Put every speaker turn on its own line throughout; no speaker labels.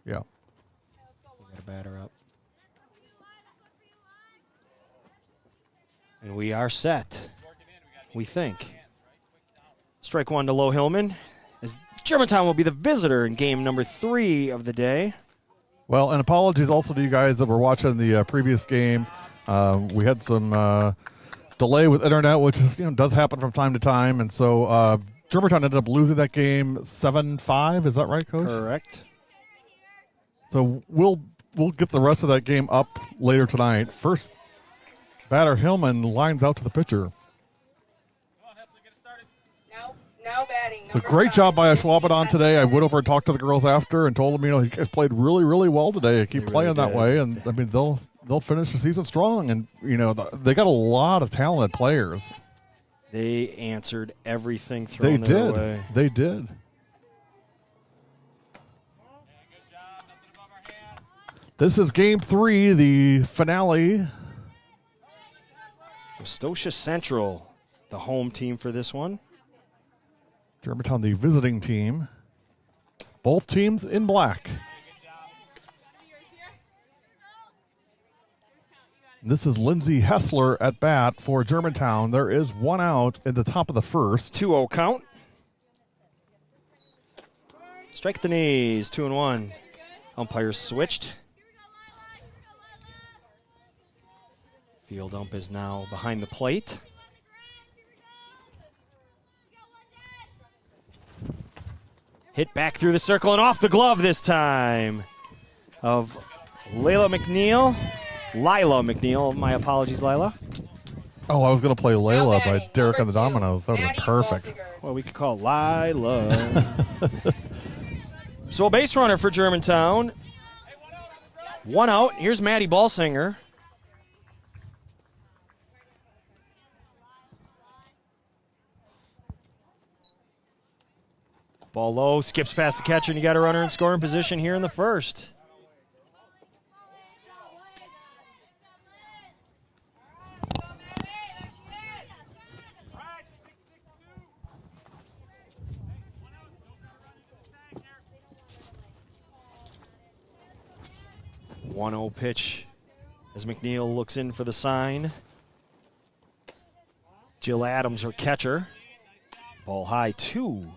Yeah.
We got a batter up. And we are set, we think. Strike one to Low Hillman, as Germantown will be the visitor in game number 3 of the day.
Well, and apologies also to you guys that were watching the previous game. We had some delay with internet, which is, does happen from time to time, and so Germantown ended up losing that game 7-5. Is that right, Coach?
Correct.
So we'll get the rest of that game up later tonight. First batter Hillman lines out to the pitcher.
Now batting.
So great job by Schwabadan today. I went over and talked to the girls after and told them, you guys played really, really well today. Keep playing that way, and I mean they'll finish the season strong. And they got a lot of talented players.
They answered everything thrown their way.
They did. This is game 3, the finale.
Westosha Central, the home team for this one.
Germantown, the visiting team. Both teams in black. This is Lindsay Hessler at bat for Germantown. There is one out in the top of the first.
2-0 count. Strike the knees, 2-1. Umpires switched. Field ump is now behind the plate. Hit back through the circle and off the glove this time of Lila McNeil. My apologies, Lila.
Oh, I was going to play Layla by Derek and the Dominoes. That would have been perfect.
Well, we could call Lila. So a base runner for Germantown. One out. Here's Maddie Ballsinger. Ball low, skips past the catcher, and you got a runner in scoring position here in the first. One 1-0 pitch as McNeil looks in for the sign. Jill Adams, her catcher. Ball high, 2-0.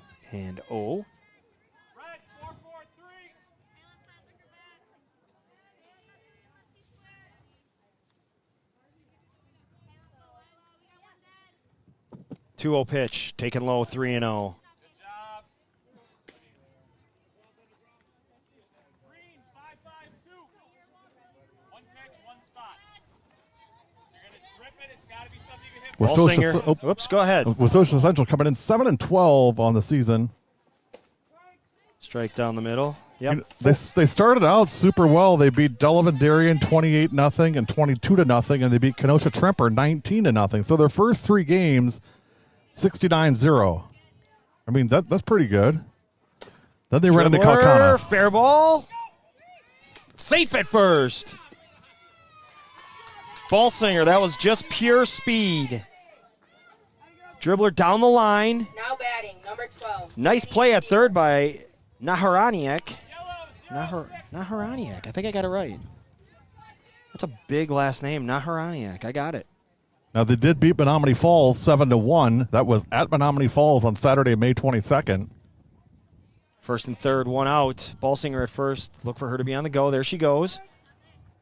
2-0 pitch, taken low, 3-0. Ballsinger. Oops, go ahead.
Westosha Central coming in 7-12 on the season.
Strike down the middle. Yep.
They started out super well. They beat Delavan Darien 28-0 and 22-0, and they beat Kenosha Tremper 19-0. So their first 3 games, 69-0. I mean, that's pretty good. Then they ran into Kalkana.
Fair ball. Safe at first. Ballsinger, that was just pure speed. Dribbler down the line.
Now batting, number 12.
Nice play at third by Naharaniak. Naharaniak, I think I got it right. That's a big last name, Naharaniak. I got it.
Now, they did beat Menominee Falls 7-1. That was at Menominee Falls on Saturday, May 22nd.
First and third, one out. Ballsinger at first. Look for her to be on the go. There she goes.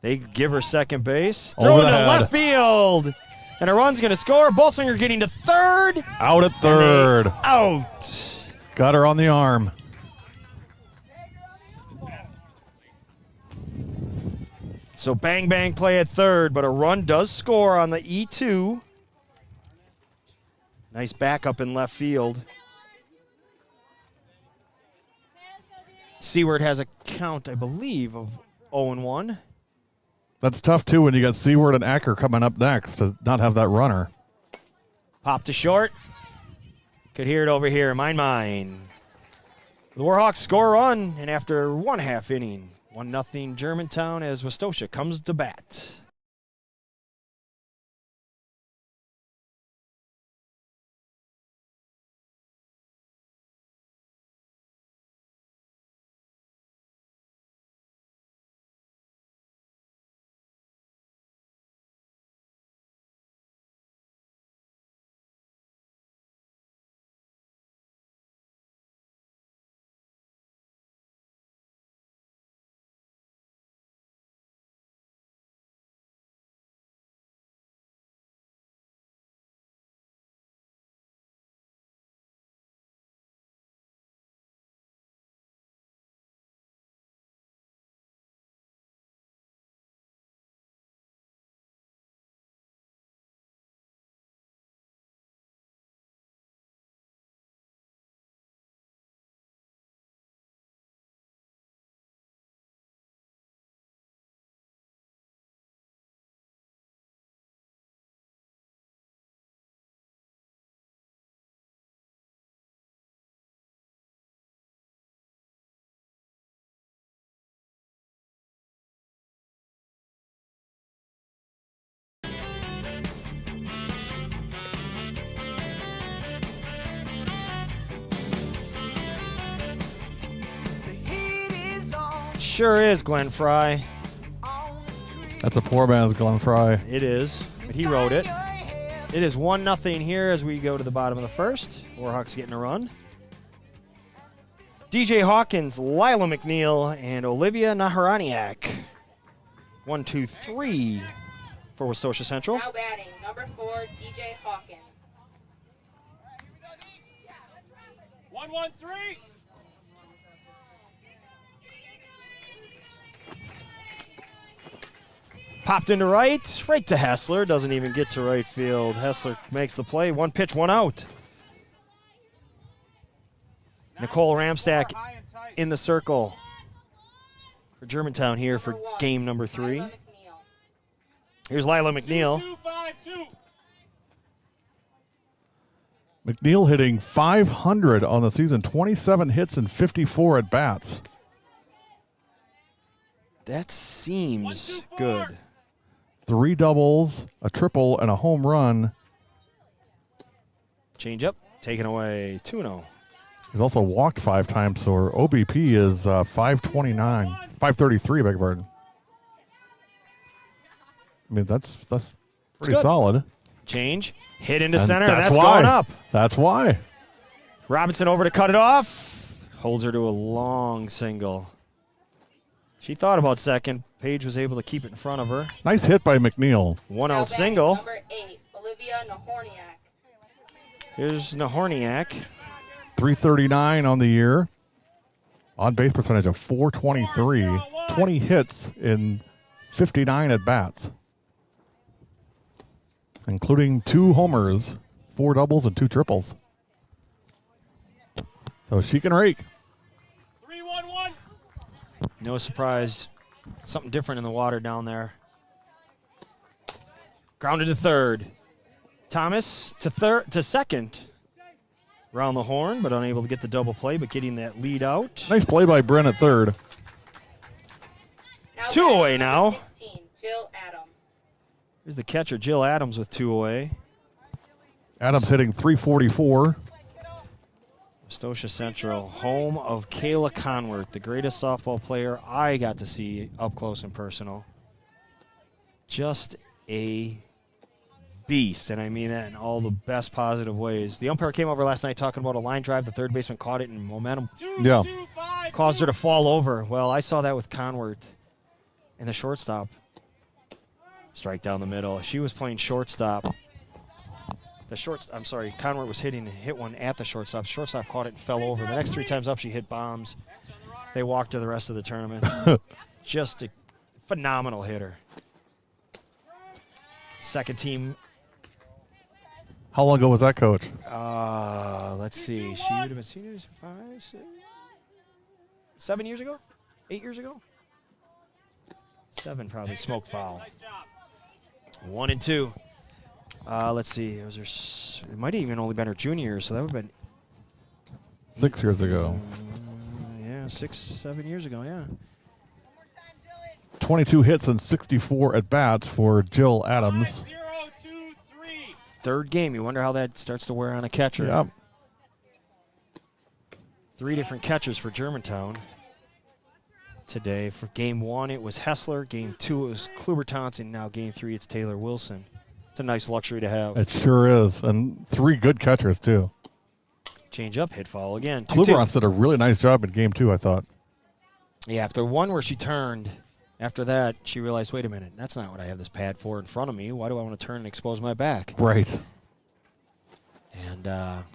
They give her second base. Throw it to left field. And a run's going to score. Ballsinger getting to third.
Out at third.
Out.
Got her on the arm.
So bang, bang play at third, but a run does score on the E2. Nice backup in left field. Seward has a count, I believe, of 0-1.
That's tough, too, when you got Seward and Acker coming up next to not have that runner.
Pop to short. Could hear it over here. Mine. The Warhawks score a run, and after 1/2 inning, 1-0 Germantown as Westosha comes to bat. sure is, Glenn Fry.
That's a poor man's Glenn Fry.
It is. But he wrote it. It is 1-0 here as we go to the bottom of the first. Warhawks getting a run. DJ Hawkins, Lila McNeil, and Olivia Naharaniak. 1, 2, 3 for Westosha Central.
Now batting, number 4, DJ Hawkins.
1-1-3.
Popped into right to Hessler. Doesn't even get to right field. Hessler makes the play. 1 pitch, 1 out. Nicole Ramstack in the circle for Germantown here for game number 3.
Lila McNeil.
Here's Lila McNeil.
2-5-2.
McNeil hitting .500 on the season, 27 hits and 54 at bats.
That seems good.
3 doubles, a triple, and a home run.
Change up, taken away. 2-0.
He's also walked 5 times, so her OBP is 529, 533, beg your pardon. I mean, that's pretty
good.
solid.
Change, hit into
And
center, and that's
why.
going up.
That's why.
Robinson over to cut it off. Holds her to a long single. She thought about second. Paige was able to keep it in front of her.
Nice hit by McNeil.
1
Now
out
batting,
single.
number 8, Olivia Nahorniak.
Here's Nahorniak.
339 on the year. On base percentage of 423. 20 hits in 59 at bats, including 2 homers, 4 doubles, and 2 triples. So she can rake.
3-1-1.
No surprise. Something different in the water down there. Grounded to third. Thomas to second. Round the horn, but unable to get the double play, but getting that lead out.
Nice play by Bryn at third.
Now
2
batting,
away now.
number 16, Jill Adams.
Here's the catcher, Jill Adams, with 2 away.
Adams hitting .344.
Westosha Central, home of Kayla Conworth, the greatest softball player I got to see up close and personal. Just a beast, and I mean that in all the best positive ways. The umpire came over last night talking about a line drive. The third baseman caught it, and momentum
2-2-5-2.
caused her to fall over. Well, I saw that with Conworth and the shortstop. Strike down the middle. She was playing shortstop. Conworth was hit one at the shortstop. Shortstop caught it and fell over. The next 3 times up, she hit bombs. They walked her the rest of the tournament. Just a phenomenal hitter. Second team.
How long ago was that, Coach?
Let's see. She would have been seniors 7 years ago? 8 years ago? 7 probably. Smoked foul. 1 and 2. Let's see. It might have even only been her junior year, so that would have been
6 years ago.
yeah, 6, 7 years ago, yeah.
22 hits and 64 at bats for Jill Adams.
0-2-3.
Third game. You wonder how that starts to wear on a catcher.
Yep.
3 different catchers for Germantown today. For game 1, it was Hessler. Game 2, it was Kluber-Thompson. Now game 3, it's Taylor Wilson. It's a nice luxury to have.
It sure is. And 3 good catchers, too.
Change up, hit foul again. 2-2.
Kluberon did a really nice job in game 2, I thought.
Yeah, after one where she turned, after that, she realized, wait a minute, that's not what I have this pad for in front of me. Why do I want to turn and expose my back?
Right.
And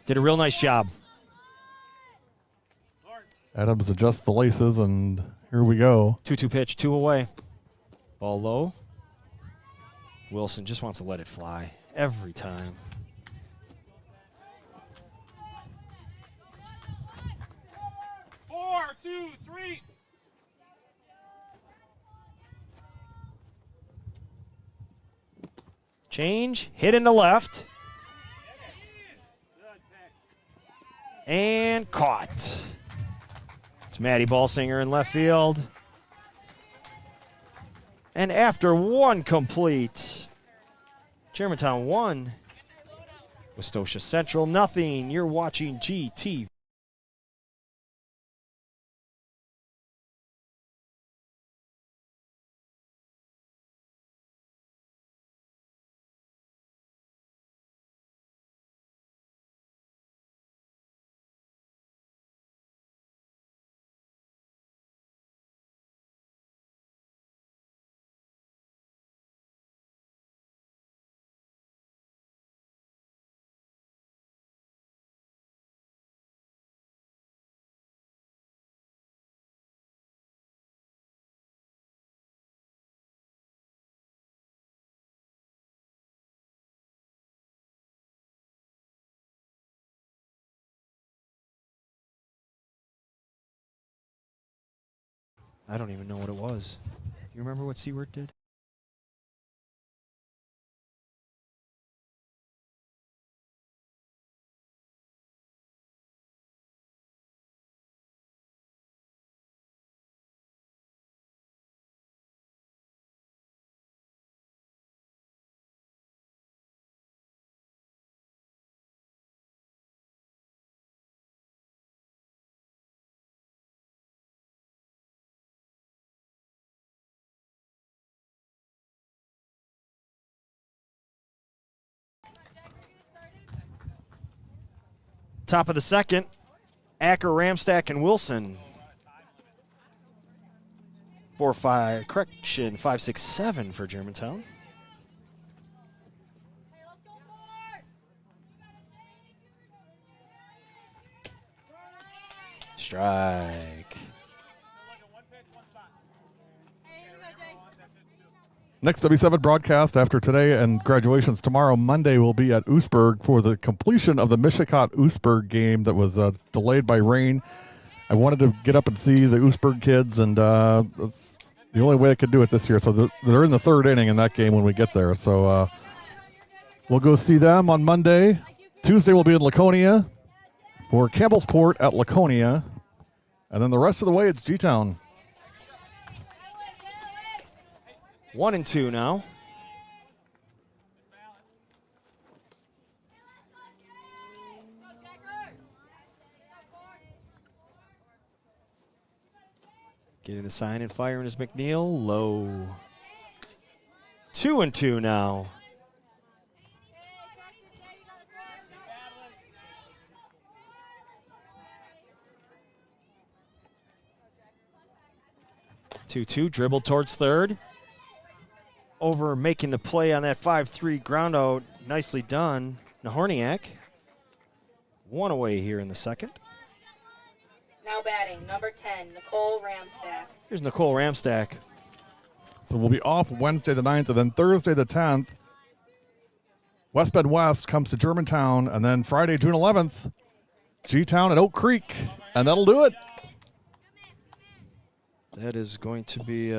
did a real nice job.
Adams adjusts the laces, and here we go.
2-2 pitch, 2 away. Ball low. Wilson just wants to let it fly every time.
Four, 2, 3.
Change, hit into left. And caught. It's Maddie Balsinger in left field. And after one complete, Germantown 1, Westosha Central nothing. You're watching GTV. I don't even know what it was. Do you remember what Seward did? Top of the second, Acker, Ramstack, and Wilson. 5-6-7 for Germantown. Strike.
Next W7 broadcast after today and graduations tomorrow, Monday, will be at Oostburg for the completion of the Mishicot-Oostburg game that was delayed by rain. I wanted to get up and see the Oostburg kids, and that's the only way I could do it this year. So they're in the third inning in that game when we get there. So we'll go see them on Monday. Tuesday we'll be in Laconia for Campbellsport at Laconia. And then the rest of the way, it's G-Town.
1-2 now. Getting the sign and firing is McNeil. Low. 2-2 now. Two dribble towards third. Over making the play on that 5-3 ground out. Nicely done. Nahorniak. One away here in the second.
Now batting, number 10, Nicole Ramstack.
Here's Nicole Ramstack.
So we'll be off Wednesday the 9th, and then Thursday the 10th. West Bend West comes to Germantown, and then Friday, June 11th, G-Town at Oak Creek, and that'll do it.
That is going to be,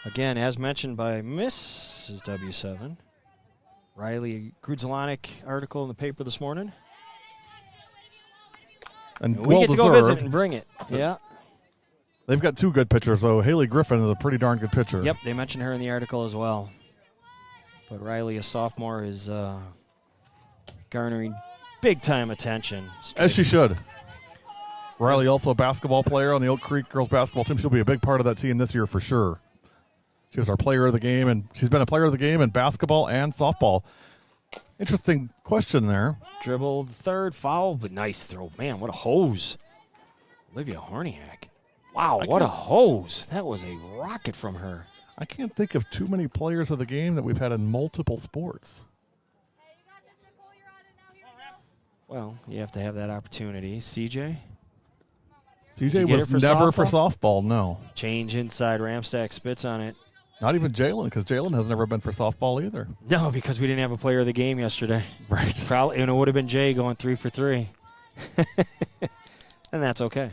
again, as mentioned by Mrs. W7, Riley Grudzelanek article in the paper this morning.
And
we
well
get to go
deserved.
visit and bring it. Yeah.
They've got two good pitchers, though. Haley Griffin is a pretty darn good pitcher.
Yep, they mentioned her in the article as well. But Riley, a sophomore, is garnering big-time attention.
As she should. Riley, also a basketball player on the Oak Creek girls basketball team. She'll be a big part of that team this year for sure. She was our player of the game, and she's been a player of the game in basketball and softball. Interesting question there.
Dribbled third, foul, but nice throw. Man, what a hose. Olivia Horniak. Wow, what a hose. That was a rocket from her.
I can't think of too many players of the game that we've had in multiple sports.
Well, you have to have that opportunity. CJ?
CJ was never for softball, no.
Change inside, Ramstack spits on it.
Not even Jalen, because Jalen has never been for softball either.
No, because we didn't have a player of the game yesterday.
Right.
Probably, and it would have been Jay going 3 for 3. And that's okay.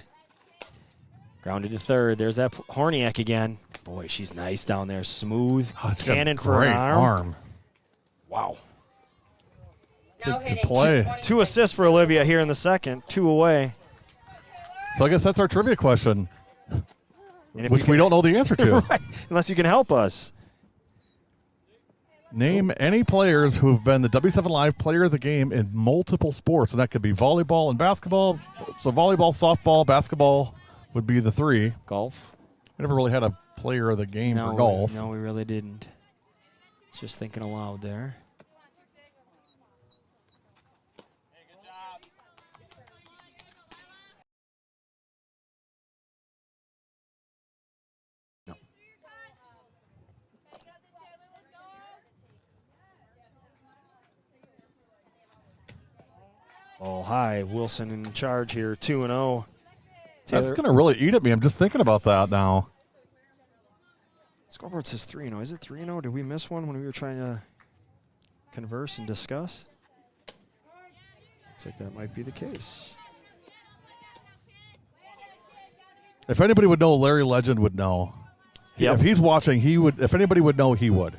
Grounded to third. There's that Horniak again. Boy, she's nice down there. Smooth. Cannon for an arm. Wow.
Now
Good
hitting
play.
2 assists for Olivia here in the second. 2 away.
So I guess that's our trivia question,
And
which we don't know the answer to.
Right, unless you can help us.
Name any players who have been the W7 Live player of the game in multiple sports. And that could be volleyball and basketball. So volleyball, softball, basketball would be the 3.
Golf.
We never really had a player of the game for golf.
No, we really didn't. Just thinking aloud there. No. Ball high. Wilson in charge here, 2-0.
That's going to really eat at me. I'm just thinking about that now.
Scoreboard says 3-0. Is it 3-0? Did we miss one when we were trying to converse and discuss? Looks like that might be the case.
If anybody would know, Larry Legend would know.
Yep.
If he's watching, he would. If anybody would know, he would.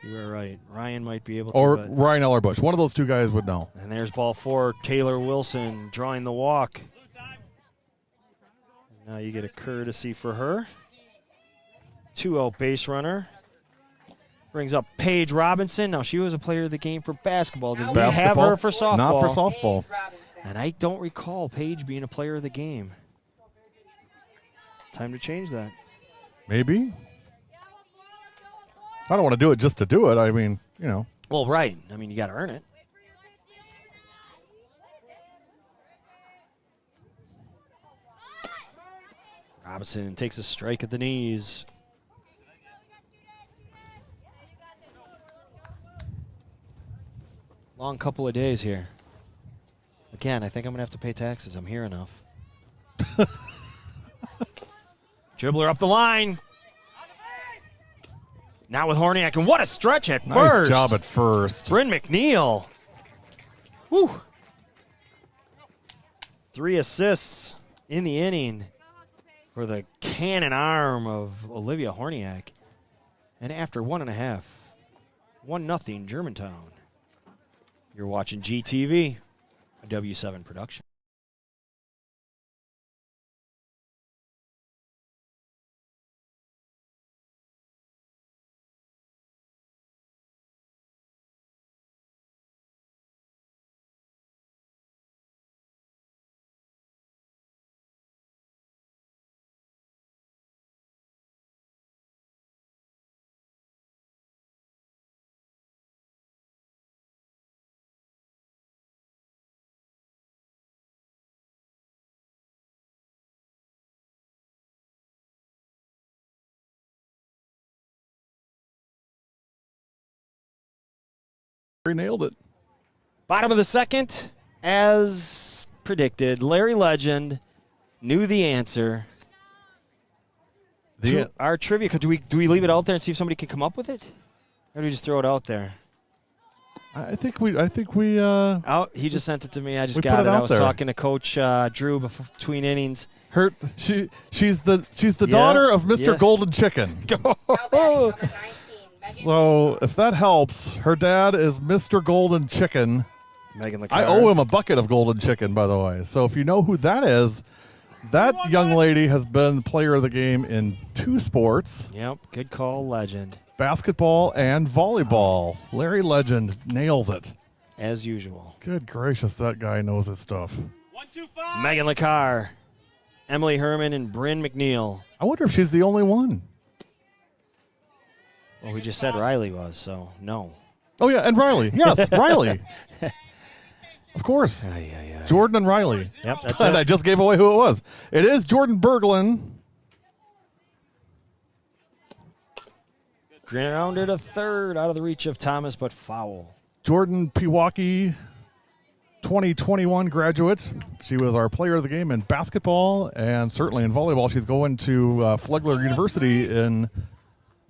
You were right. Ryan might be able to.
Or
but-
Ryan Ellerbush. One of those two guys would know.
And there's ball 4. Taylor Wilson drawing the walk. Now you get a courtesy for her. 2-0 base runner. Brings up Paige Robinson. Now, she was a player of the game for basketball. Did we have
Basketball?
her for softball?
Not for softball.
Paige Robinson.
And I don't recall Paige being a player of the game. Time to change that.
Maybe. I don't want to do it just to do it. I mean, you know.
Well, right. I mean, you got to earn it. Robinson takes a strike at the knees. Long couple of days here. Again, I think I'm going to have to pay taxes. I'm here enough. Dribbler up the line. Now with Horniak, and what a stretch at
Nice
first.
job at first.
Bryn McNeil. Woo. 3 assists in the inning for the cannon arm of Olivia Horniak. And after 1.5, 1-0 Germantown. You're watching GTV, a W7 production.
He nailed it.
Bottom of the second, as predicted, Larry Legend knew the answer. To our trivia, do we leave it out there and see if somebody can come up with it? Or do we just throw it out there?
I think we.
Oh, he just sent it to me. I just
We
got
put
it.
it
I
out
was
there.
talking to Coach Drew between innings.
She's the
Yeah,
daughter of Mr.
yeah.
Golden Chicken.
Now batting number 19, Megan.
So if that helps, her dad is Mr. Golden Chicken.
Megan
I owe him a bucket of Golden Chicken, by the way. So if you know who that is, that young lady has been player of the game in 2 sports,
Yep, good call, Legend,
basketball and volleyball. Larry Legend nails it.
as usual.
Good gracious, that guy knows his stuff.
1-2-5.
Megan LaCar, Emily Herman, and Bryn McNeil.
I wonder if she's the only one.
Well, we just said Riley was, so no.
Oh, yeah, and Riley. Yes, Riley. Of course. Jordan and Riley.
Yep, that's
And I
it.
just gave away who it was. It is Jordan Berglund.
Grounded a third out of the reach of Thomas, but foul.
Jordan Pewaukee, 2021 graduate. She was our player of the game in basketball and certainly in volleyball. She's going to Flegler University in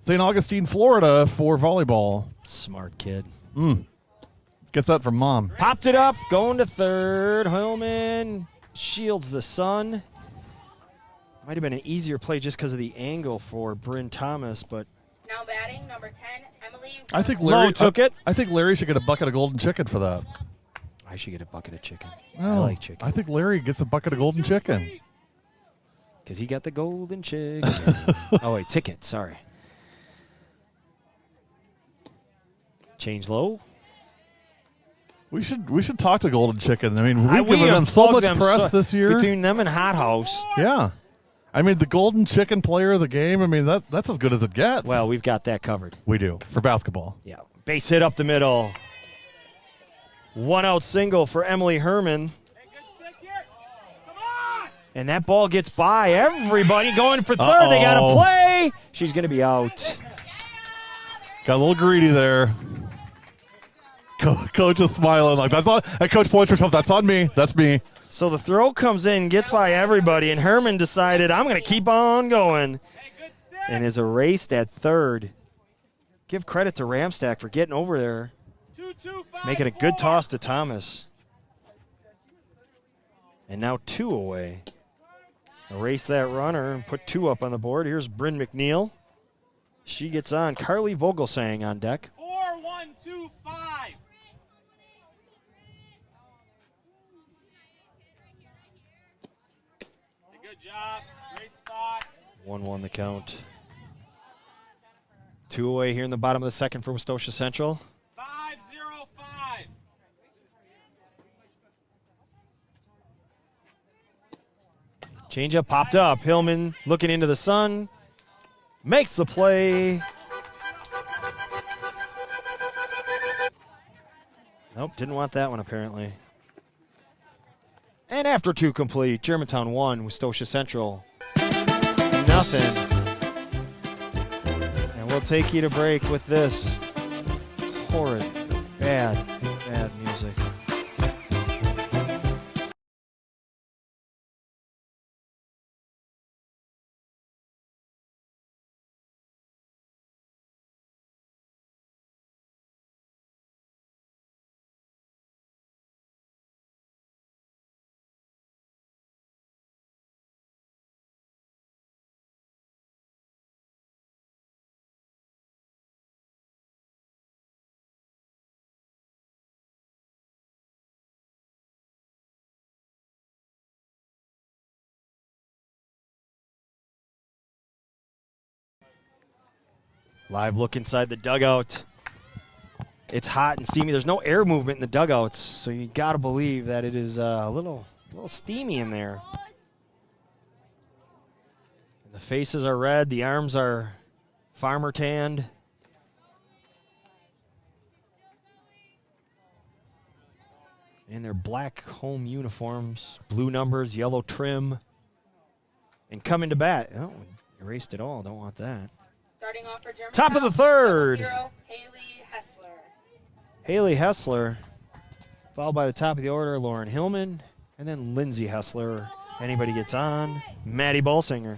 St. Augustine, Florida for volleyball.
Smart kid.
Gets that from mom.
Popped it up, going to third. Hillman shields the sun. Might have been an easier play just because of the angle for Bryn Thomas, but
Now batting number 10, Emily.
I think
Lowe
Larry
took it.
I think Larry should get a bucket of golden chicken for that.
I should get a bucket of chicken. I
No,
like chicken.
I think Larry gets a bucket of golden chicken.
Because he got the golden chicken. Oh, wait, ticket. Sorry. Change low.
We should talk to Golden Chicken. I mean, we've
We
given them so much
unplugged them
press this year.
Between them and Hot House.
Yeah. I mean, the Golden Chicken player of the game, I mean, that's as good as it gets.
Well, we've got that covered.
we do for basketball.
Yeah. Base hit up the middle. 1 out single for Emily Herman.
Hey, good stick here. Come on.
And that ball gets by everybody going for third. They got to
Uh-oh.
play. She's going to be out.
Got a little greedy there. Coach is smiling like that's on. And Coach points herself. That's on me. That's me.
So the throw comes in, gets by everybody, and Herman decided, I'm going to keep on going,
Hey, good stick.
and is erased at third. Give credit to Ramstack for getting over there,
2-2-5.
making a good
4.
toss to Thomas. And now 2 away. erase that runner and put 2 up on the board. Here's Bryn McNeil. She gets on. Carly Vogelsang on deck.
4-1-2-5. Good job. Great spot.
1-1 the count. 2 away here in the bottom of the second for Westosha Central.
5-0-5.
Changeup popped up. Hillman looking into the sun. Makes the play. Nope, didn't want that one apparently. And after 2 complete, Germantown 1, Westosha Central nothing. And we'll take you to break with this horrid, bad music. Live look inside the dugout. It's hot and steamy. There's no air movement in the dugouts, so you got to believe that it is a little steamy in there. And the faces are red. The arms are farmer tanned. In their black home uniforms, blue numbers, yellow trim. And coming to bat. Oh, erased it all. Don't want that.
Starting off for Germantown.
Top of the third.
Hero, Haley Hessler.
Haley Hessler, followed by the top of the order, Lauren Hillman, and then Lindsay Hessler. Anybody gets on, Maddie Balsinger.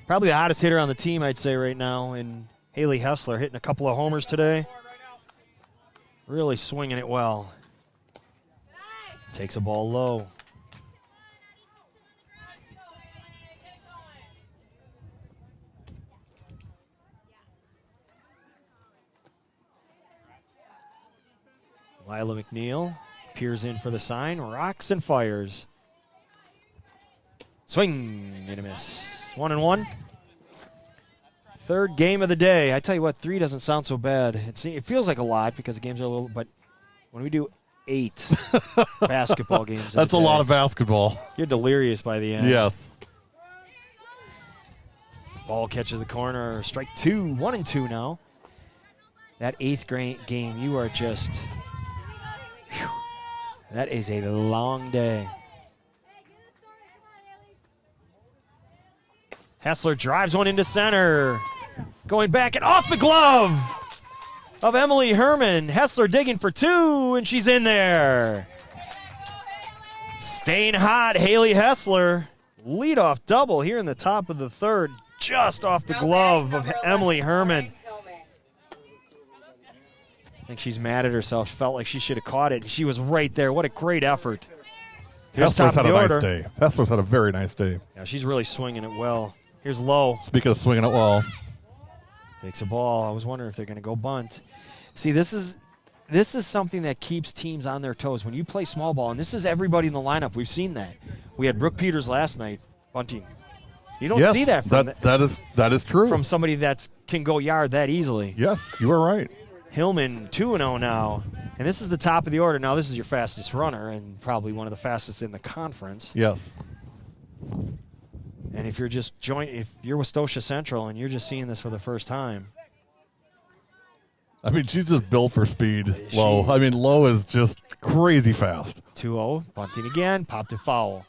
Probably the hottest hitter on the team, I'd say, right now. And Haley Hessler hitting a couple of homers today. Really swinging it well. Takes a ball low. Lila McNeil peers in for the sign, rocks and fires. Swing and a miss. 1-1. Third game of the day. I tell you what, 3 doesn't sound so bad. It feels like a lot because the games are a little, but when we do 8 basketball games,
That's a lot of basketball.
You're delirious by the end.
Yes.
Ball catches the corner. Strike 2. 1-2 now. That 8th game, you are just. Whew, that is a long day. Hessler drives one into center. Going back and off the glove of Emily Herman. Hessler digging for 2, and she's in there. Staying hot, Haley Hessler. Leadoff double here in the top of the third, just off the glove of Emily Herman. I think she's mad at herself. She felt like she should have caught it. She was right there. What a great effort. Here's
Hessler's
top
had
of
a
the
nice
order.
day. Hessler's had a very nice day.
Yeah, she's really swinging it well. Here's Lowe.
Speaking of swinging it well.
Takes a ball. I was wondering if they're going to go bunt. See, this is something that keeps teams on their toes. When you play small ball, and this is everybody in the lineup, we've seen that. We had Brooke Peters last night bunting. You don't see that from
that is true.
from somebody that can go yard that easily.
Yes, you are right.
Hillman 2-0 now, and this is the top of the order. Now this is your fastest runner and probably one of the fastest in the conference.
Yes.
And if you're Westosha Central and you're just seeing this for the first time.
I mean, she's just built for speed. Low. I mean, Low is just crazy fast.
2-0, bunting again, popped it foul.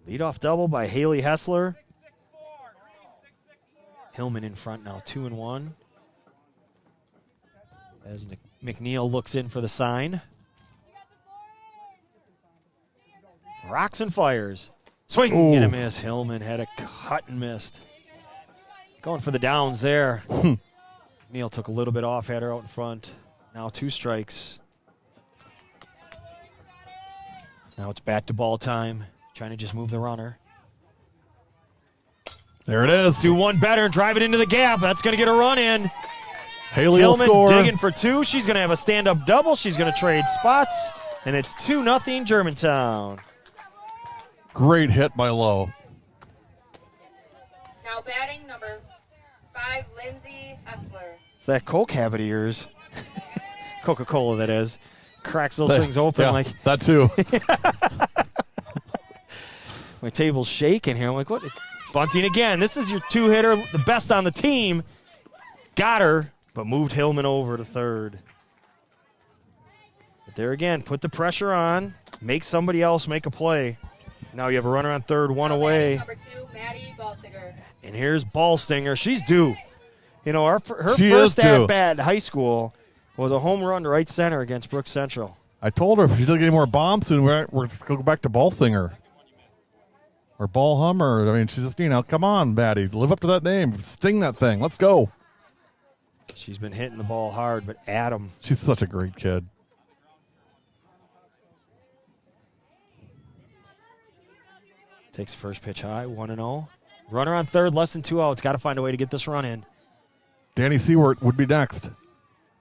Leadoff double by Haley Hessler. Hillman in front now, 2-1. As McNeil looks in for the sign. Rocks and fires. Swing and a miss. Hillman had a cut and missed. Going for the downs there. Neal took a little bit off, had her out in front. Now 2 strikes. Now it's back to ball time. Trying to just move the runner.
There it is.
Do one better and drive it into the gap. That's going to get a run in.
Haley will
Hillman
score.
digging for 2. She's going to have a stand-up double. She's going to trade spots. And it's 2-0 Germantown.
Great hit by Lowe.
Now batting number 5, Lindsay Essler.
It's that Coke habit of yours. Coca-Cola, that is. Cracks those things open
Yeah,
like
that too.
my table's shaking here. I'm like, what? Bunting again. This is your 2-hitter, the best on the team. Got her, but moved Hillman over to third. But there again, put the pressure on. Make somebody else make a play. Now you have a runner on third, 1
Now
away.
batting number 2, Maddie Balsiger.
And here's Ballstinger. She's due. You know, her
She
first
is due.
at-bat in high school was a home run to right center against Brooks Central.
I told her if she doesn't get any more bombs soon, we're just go back to Ball Singer. Or Ball Hummer. I mean, she's just, come on, Maddie. Live up to that name. Sting that thing. Let's go.
She's been hitting the ball hard, but Adam.
She's such a great kid.
Takes the first pitch high, 1-0. Runner on third, less than 2 outs. Got to find a way to get this run in.
Danny Seward would be next.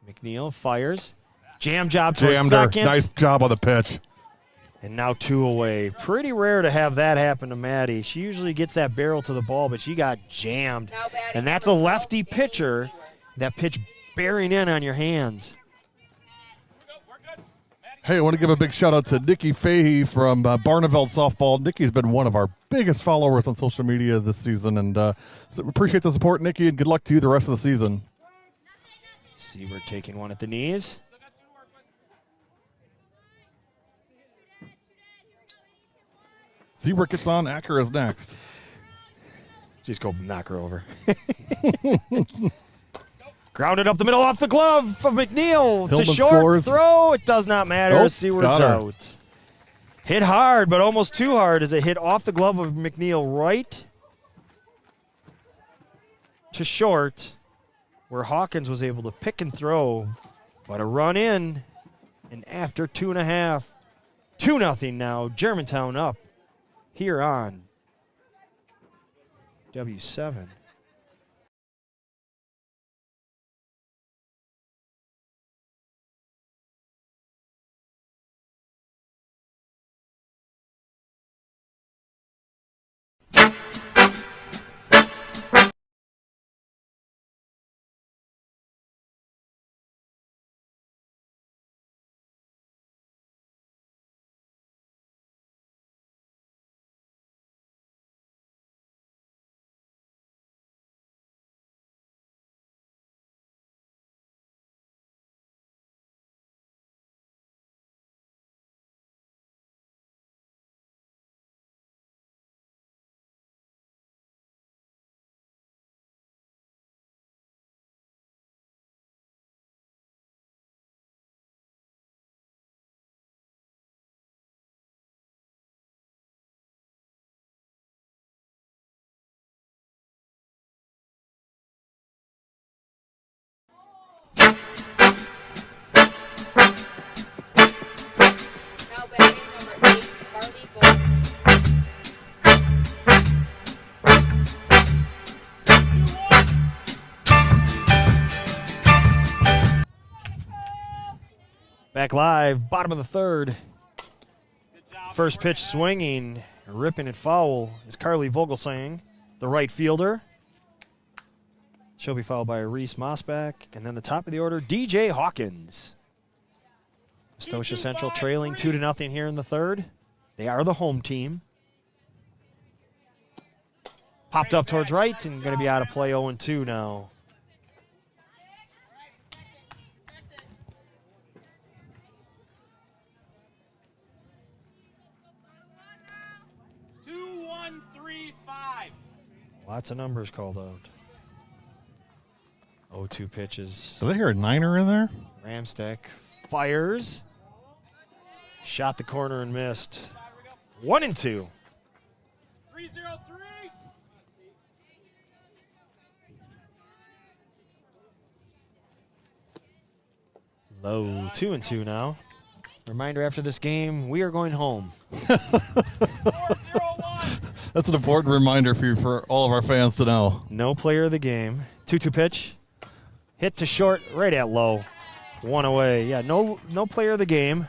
McNeil fires. Jam job towards
Jammed her.
second.
Nice job on the pitch.
And now 2 away. Pretty rare to have that happen to Maddie. She usually gets that barrel to the ball, but she got jammed.
Now batting
And that's a
number 12,
lefty
Danny
pitcher.
Seward.
That pitch bearing in on your hands.
Hey, I want to give a big shout out to Nikki Fahey from Barneveld Softball. Nikki's been one of our biggest followers on social media this season, and so appreciate the support, Nikki, and good luck to you the rest of the season.
Seaver taking one at the knees.
Seabrook gets on. Acura's next.
Just go knock her over. Grounded up the middle off the glove of McNeil.
Hillman
To short
scores.
throw. It does not matter.
Nope,
Seward's
got her.
out. Hit hard, but almost too hard as it hit off the glove of McNeil right to short, where Hawkins was able to pick and throw, but a run in, and after 2.5, 2-0 now. Germantown up here on W7.
Now batting number 8, Harley Bolton.
Back live, bottom of the third. First pitch swinging, ripping it foul is Carly Vogelsang, the right fielder. She'll be followed by Reese Mossback, and then the top of the order, DJ Hawkins. Astocia Central trailing 2-0 here in the third. They are the home team. Popped up towards right and going to be out of play 0-2 now. Lots of numbers called out. 0-2 pitches.
Did I hear a niner in there?
Ramstack fires. Shot the corner and missed. 1-2.
303.
Low 2-2 now. Reminder after this game, we are going home.
4-0-1.
That's an important reminder for all of our fans to know.
No player of the game. 2-2 pitch. Hit to short, right at low. One away. Yeah, no player of the game.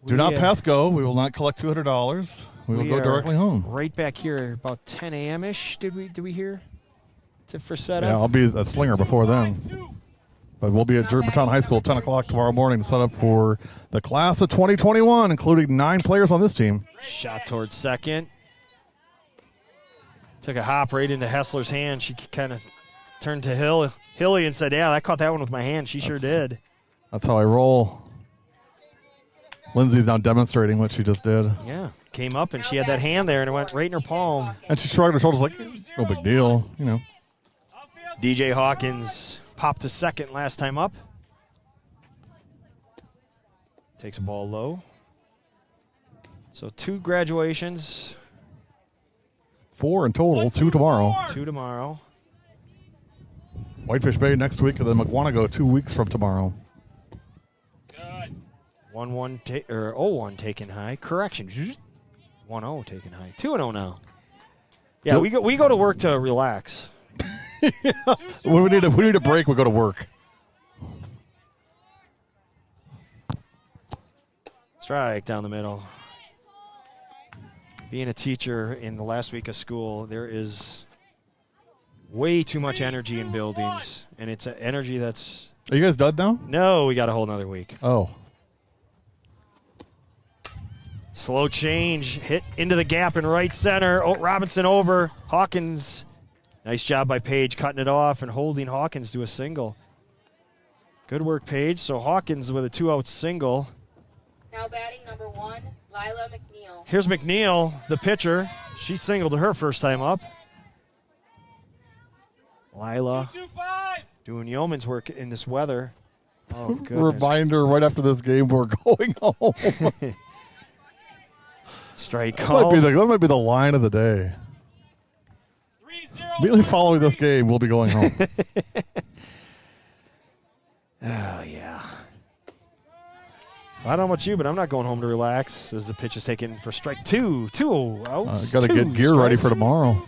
Do not pass go. We will not collect $200. We will go directly home.
Right back here, about 10 a.m.-ish. Did we hear? For setup.
Yeah, I'll be at Slinger before then. But we'll be at Germantown High School at 10 o'clock tomorrow morning to set up for the class of 2021, including 9 players on this team.
Shot towards second. Took a hop right into Hessler's hand. She kind of turned to Hilly and said, yeah, I caught that one with my hand. She sure did.
That's how I roll. Lindsay's now demonstrating what she just did.
Yeah. Came up and she had that hand there and it went right in her palm.
And she shrugged her shoulders like, no big deal, you know.
DJ Hawkins popped to second last time up. Takes a ball low. So 2 graduations.
4 in total, 2 tomorrow.
2 tomorrow.
Whitefish Bay next week, and then McWanago 2 weeks from tomorrow.
Good.
1-1 or 0-1 taken high. Correction. 1-0 taken high. 2-0 now. Yeah, we go to work to relax.
When we need a break, we go to work.
Strike down the middle. Being a teacher in the last week of school, there is way too much energy in buildings, and it's an energy that's...
Are you guys done now?
No, we got a whole nother week.
Oh.
Slow change, hit into the gap in right center. Oh, Robinson over. Hawkins, nice job by Page cutting it off and holding Hawkins to a single. Good work, Page. So Hawkins with a 2-out single.
Now batting number 1, Lila McNeil.
Here's McNeil, the pitcher. She singled her first time up. Lila
2-5.
doing yeoman's work in this weather. Oh, goodness.
Reminder right after this game, we're going home.
Strike
that
call.
might be the line of the day.
3-0.
Immediately following this game, we'll be going home.
Oh, yeah. I don't know about you, but I'm not going home to relax as the pitch is taken for strike 2. 2 outs.
Got to get gear ready for tomorrow.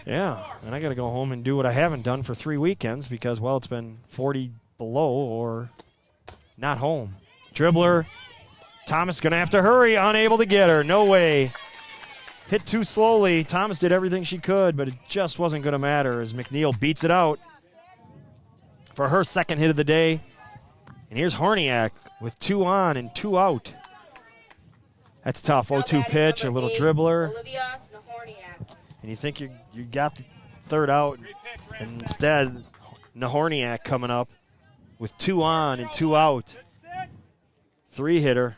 Yeah, and I got to go home and do what I haven't done for 3 weekends because, well, it's been 40 below or not home. Dribbler. Thomas going to have to hurry. Unable to get her. No way. Hit too slowly. Thomas did everything she could, but it just wasn't going to matter as McNeil beats it out for her second hit of the day. And here's Horniak with 2 on and 2 out. That's tough. 0-2 pitch, a little dribbler.
Olivia Nahorniak.
And you think you got the third out, and instead, Nahorniak coming up with 2 on and 2 out. 3-hitter.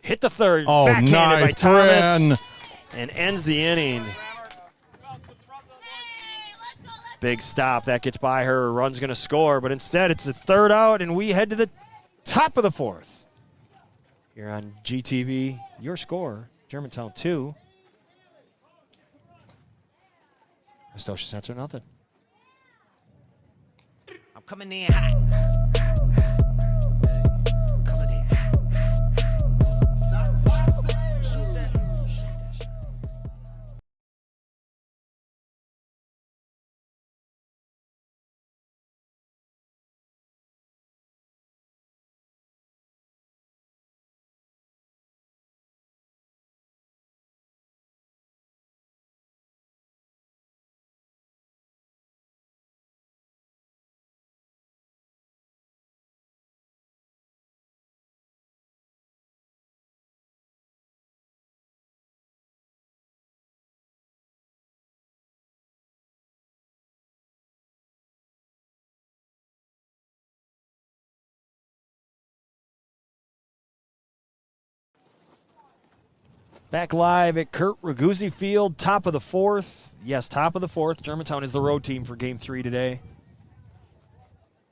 Hit the third, backhanded by Thomas, and ends the inning. Big stop. That gets by her. Run's going to score, but instead it's a third out, and we head to the top of the 4th. Here on GTV, your score, Germantown 2. Astocia Center, nothing.
I'm coming in hot. Coming in hot.
Back live at Kurt Raguzzi Field, top of the 4th. Yes, top of the 4th. Germantown is the road team for Game 3 today.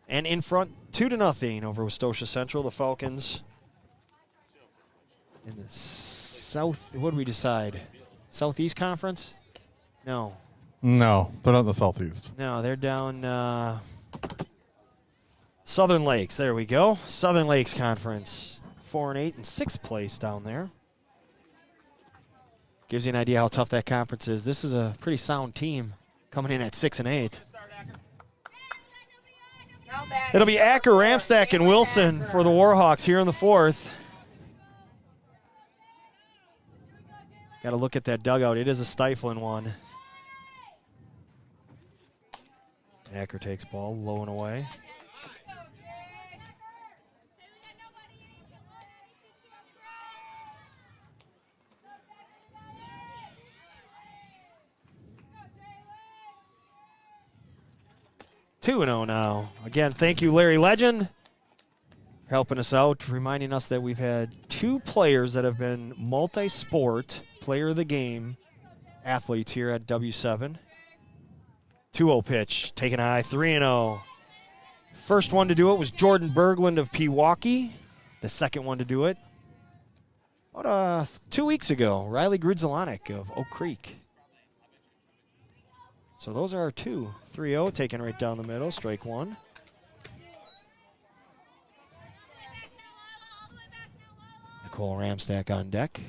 And in front, 2-0 over Astocia Central. The Falcons in the South. What did we decide? Southeast Conference? No.
No, they're not in the Southeast.
No, they're down Southern Lakes, there we go. Southern Lakes Conference, 4-8 and 6th place down there. Gives you an idea how tough that conference is. This is a pretty sound team coming in at 6-8.
Now batting.
It'll be Acker,
number 4,
Ramstack, and
Jalen
Wilson
Acker.
for the Warhawks here in the 4th. Got to look at that dugout. It is a stifling one. Acker takes ball low and away. Two and 0 now. Again, thank you, Larry Legend, helping us out, reminding us that we've had 2 players that have been multi-sport player of the game athletes here at W7. 2-0 pitch, taken high, 3-0. First one to do it was Jordan Berglund of Pewaukee. The second one to do it, about 2 weeks ago, Riley Grudzelanek of Oak Creek. So those are our 2. 3-0, taken right down the middle, strike 1. Nicole Ramstack on deck,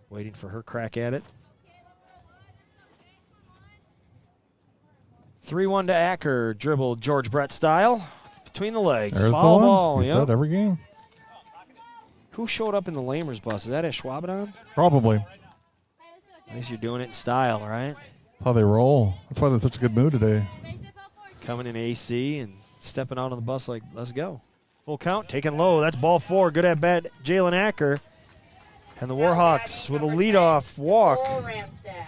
waiting for her crack at it. 3-1 to Acker, dribbled George Brett style, between the legs,
There's
foul
the one.
ball.
We
Yep.
said every game.
Who showed up in the Lamers bus? Is that at Schwabadon?
Probably.
At least you're doing it in style, right?
That's how they roll. That's why they're in such a good mood today.
Coming in AC and stepping out on the bus like, let's go. Full count, taken low. That's ball 4. Good at bat, Jalen Acker. And the
Now
Warhawks
batting,
with a
number 10,
leadoff walk.
Nicole Ramstack.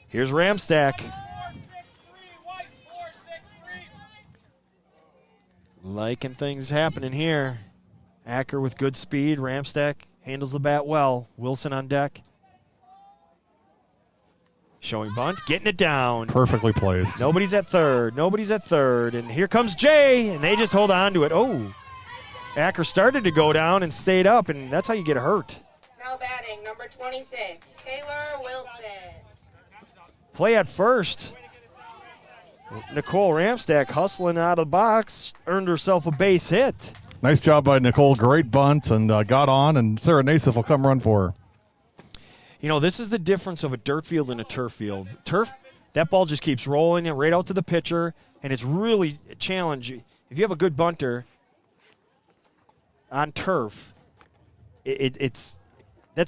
Here's Ramstack.
4-6-3, white, 4-6-3.
Liking things happening here. Acker with good speed. Ramstack handles the bat well. Wilson on deck. Showing bunt, getting it down.
Perfectly placed.
Nobody's at third. Nobody's at third. And here comes Jay, and they just hold on to it. Oh, Acker started to go down and stayed up, and that's how you get hurt.
Now batting, number 26, Taylor Wilson.
Play at first. Nicole Ramstack hustling out of the box, earned herself a base hit.
Nice job by Nicole. Great bunt and got on, and Sarah Nassif will come run for her.
You know, this is the difference of a dirt field and a turf field. Turf, that ball just keeps rolling and right out to the pitcher, and it's really a challenge. If you have a good bunter on turf, that's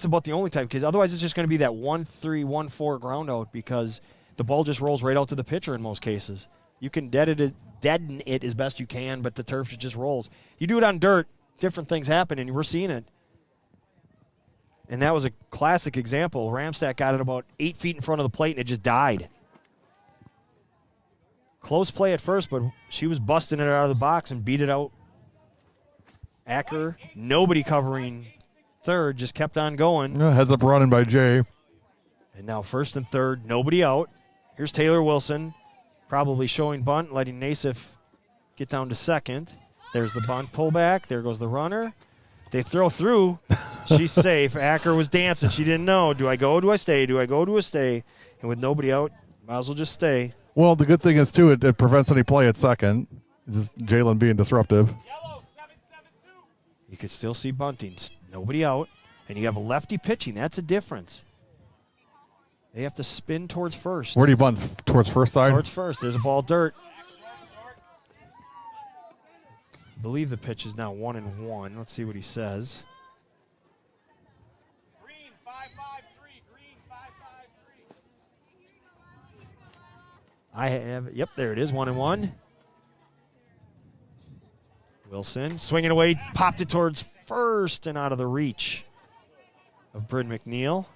about the only time, because otherwise it's just going to be that 1-3, 1-4 ground out because the ball just rolls right out to the pitcher in most cases. You can deaden it as best you can, but the turf just rolls. You do it on dirt, different things happen, and we're seeing it. And that was a classic example. Ramstack got it about 8 feet in front of the plate, and it just died. Close play at first, but she was busting it out of the box and beat it out. Acker, nobody covering third, just kept on going.
Heads up running by Jay.
And now first and third, nobody out. Here's Taylor Wilson, probably showing bunt, letting Nassif get down to second. There's the bunt pullback. There goes the runner. They throw through. She's safe. Acker was dancing. She didn't know. Do I go? Do I stay? Do I go? Do I stay? And with nobody out, might as well just stay.
Well, the good thing is, too, it prevents any play at second. It's just Jalen being disruptive.
Yellow, 7-7-2.
You could still see bunting. Nobody out. And you have a lefty pitching. That's a difference. They have to spin towards first.
Where do you bunt? Towards first side?
Towards first. There's a ball dirt. I believe the pitch is now 1-1. Let's see what he says.
Green, 5-5-3. Green, 5-5-3.
I have, yep, there it is, 1-1. Wilson swinging away, popped it towards first and out of the reach of Bryn McNeil.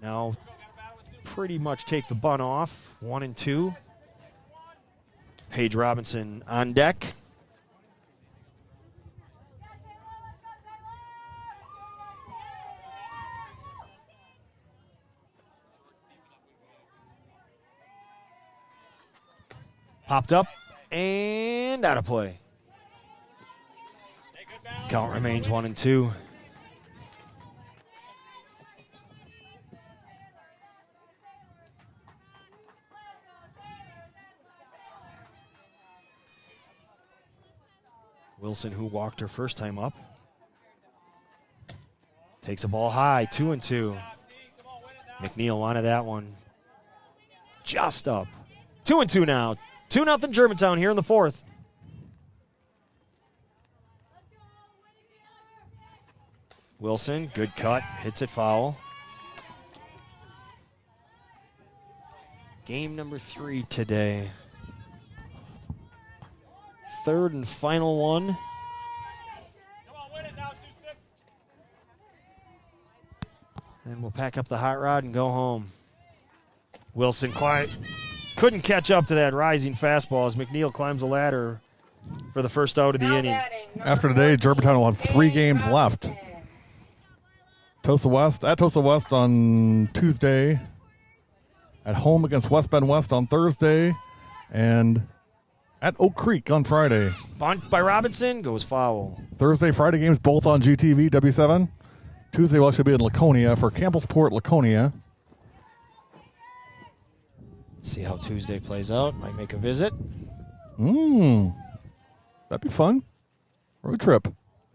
Now pretty much take the bunt off, 1-2. Paige Robinson on deck. Popped up and out of play. Count remains 1-2. Wilson, who walked her first time up. Takes the ball high, 2-2. McNeil wanted that one. Just up. 2-2 now. 2-0 Germantown here in the fourth. Wilson, good cut, hits it foul. Game number 3 today. Third and final one.
Come on, win it now, 2-6.
Then we'll pack up the hot rod and go home. Wilson couldn't catch up to that rising fastball as McNeil climbs the ladder for the first out of the
Now
inning.
batting, number
After today,
14,
Germantown will have 3 games
Haley
left.
Robinson.
Tosa West on Tuesday. At home against West Bend West on Thursday. And at Oak Creek on Friday.
Bunt by Robinson, goes foul.
Thursday, Friday games both on GTV, W7. Tuesday will actually be in Laconia for Campbellsport, Laconia.
See how Tuesday plays out. Might make a visit.
That'd be fun. Road trip.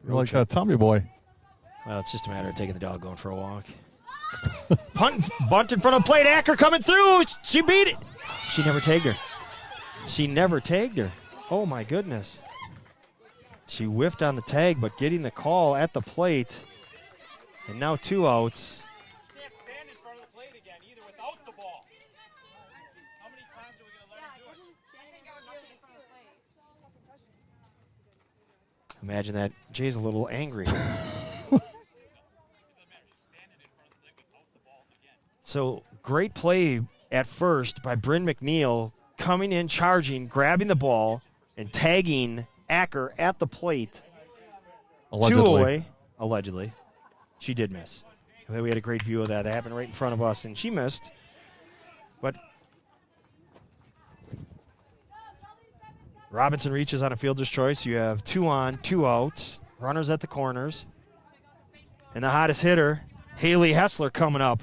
You're like a Tommy boy.
Well, it's just a matter of taking the dog going for a walk. Bunt in front of the plate. Acker coming through. She beat it. She never tagged her. She never tagged her. Oh, my goodness. She whiffed on the tag, but getting the call at the plate. And now 2 outs.
Can't stand in front of the plate again, either without the ball. How many times are we going to let him do it?
Imagine that. Jay's a little angry. So great play at first by Bryn McNeil, coming in, charging, grabbing the ball, and tagging Acker at the plate.
Allegedly.
2 away. Allegedly. She did miss. We had a great view of that. That happened right in front of us, and she missed. But Robinson reaches on a fielder's choice. You have 2 on, 2 outs. Runners at the corners. And the hottest hitter, Haley Hessler, coming up.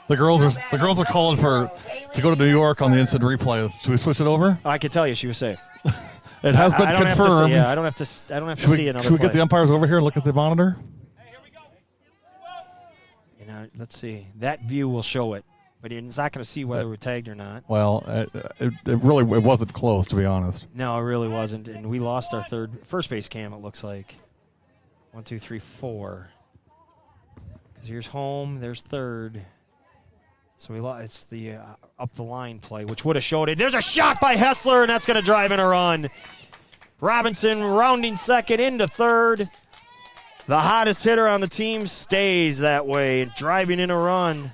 The girls are calling to go to New York on the instant replay. Should we switch it over?
I can tell you she was safe.
It has been
I don't
confirmed.
Have to see, yeah, I don't have to see another
Should we
play.
get the umpires over here and look at the monitor?
You know, let's see. That view will show it, but it's not going to see whether we're tagged or not.
Well, it wasn't close, to be honest.
No, it really wasn't, and we lost our first base cam. It looks like 1, 2, 3, 4. Because here's home, there's third. So we lost. It's the up the line play, which would have showed it. There's a shot by Hessler, and that's going to drive in a run. Robinson rounding second into third. The hottest hitter on the team stays that way, and driving in a run.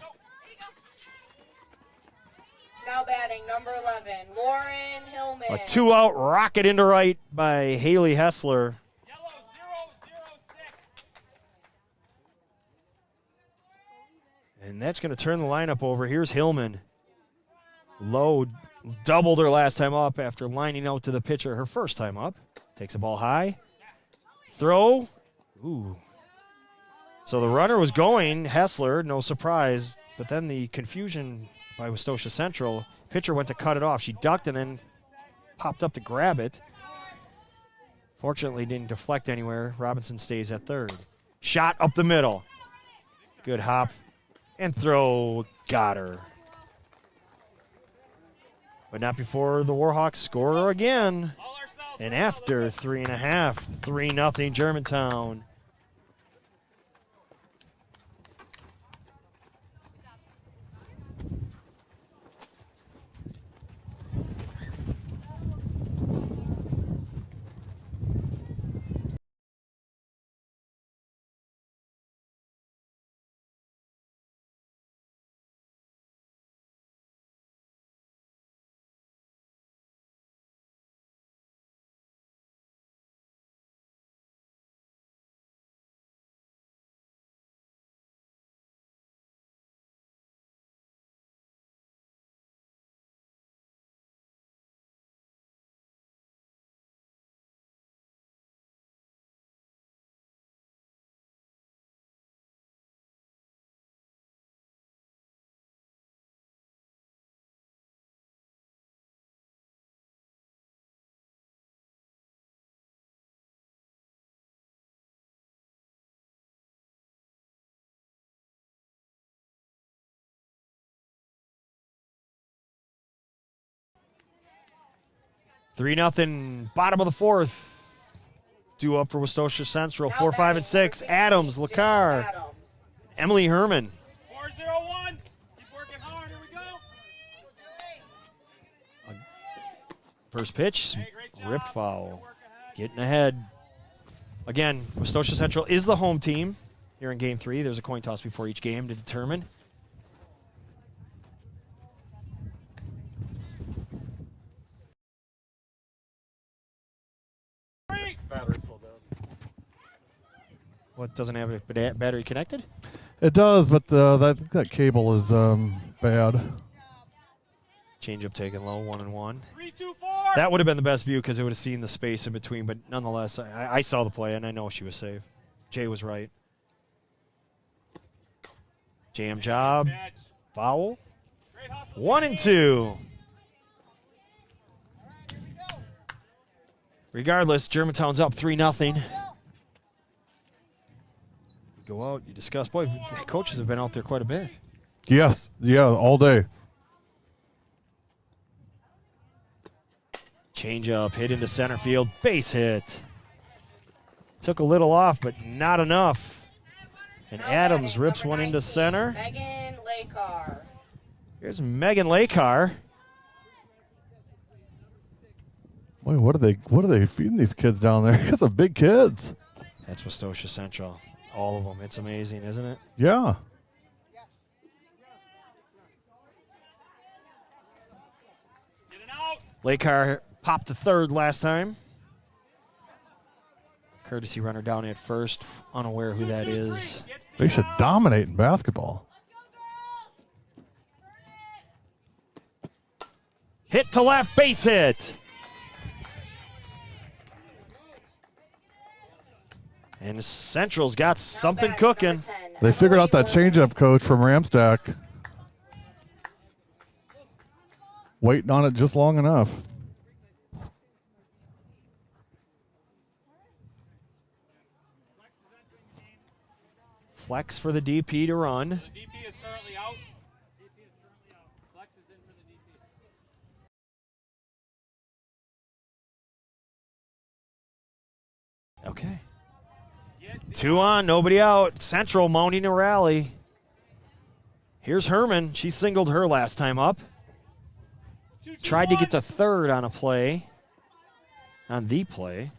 Now batting, number 11, Lauren Hillman.
A 2-out rocket into right by Haley Hessler.
Yellow 0-0-6.
And that's going to turn the lineup over. Here's Hillman. Low doubled her last time up after lining out to the pitcher her first time up. Takes the ball high. Throw. Ooh. So the runner was going, Hessler, no surprise. But then the confusion by Westosha Central. Pitcher went to cut it off. She ducked and then popped up to grab it. Fortunately, didn't deflect anywhere. Robinson stays at third. Shot up the middle. Good hop. And throw, got her. But not before the Warhawks score again. And after 3.5, 3-0 Germantown. 3-0, bottom of the fourth. Due up for Westosha Central. 4, 5, and 6. Adams, Lacar,
Adams.
Emily Herman.
4-0-1. Keep working hard. Here we go.
First pitch,
Hey, great job.
ripped foul.
Work ahead.
Getting ahead. Again, Westosha Central is the home team here in Game 3. There's a coin toss before each game to determine.
Three.
What, doesn't have a battery connected?
It does, but that cable is bad.
Changeup taken low, 1-1.
3-2-4.
That would have been the best view because it would have seen the space in between, but nonetheless, I saw the play and I know she was safe. Jay was right. Jam job,
Catch.
foul.
Great hustle.
1 and 2. Regardless, Germantown's up 3-0. Go out, you discuss. Boy, the coaches have been out there quite a bit.
Yes, yeah, all day.
Change up, hit into center field, base hit. Took a little off, but not enough. And Adams rips one into center.
Megan Lakar.
Here's Megan Lakar.
Boy, what are they feeding these kids down there? It's some big kids.
That's Westosha Central. All of them. It's amazing, isn't it?
Yeah.
Get it out.
Lakar popped to third last time. Courtesy runner down at first, unaware who that is.
They should dominate in basketball.
Hit to left, base hit. And Central's got something
Back,
cooking.
number 10,
They figured out that
Emily
changeup, coach, from Ramstack. Waiting on it just long enough.
Flex for the DP to run.
The DP is currently out. DP is currently out. Flex is in for the DP.
Okay.
Get
2 on, nobody out. Central mounting a rally. Here's Herman. She singled her last time up.
2-2-1.
Tried to get to third on a play. On the play.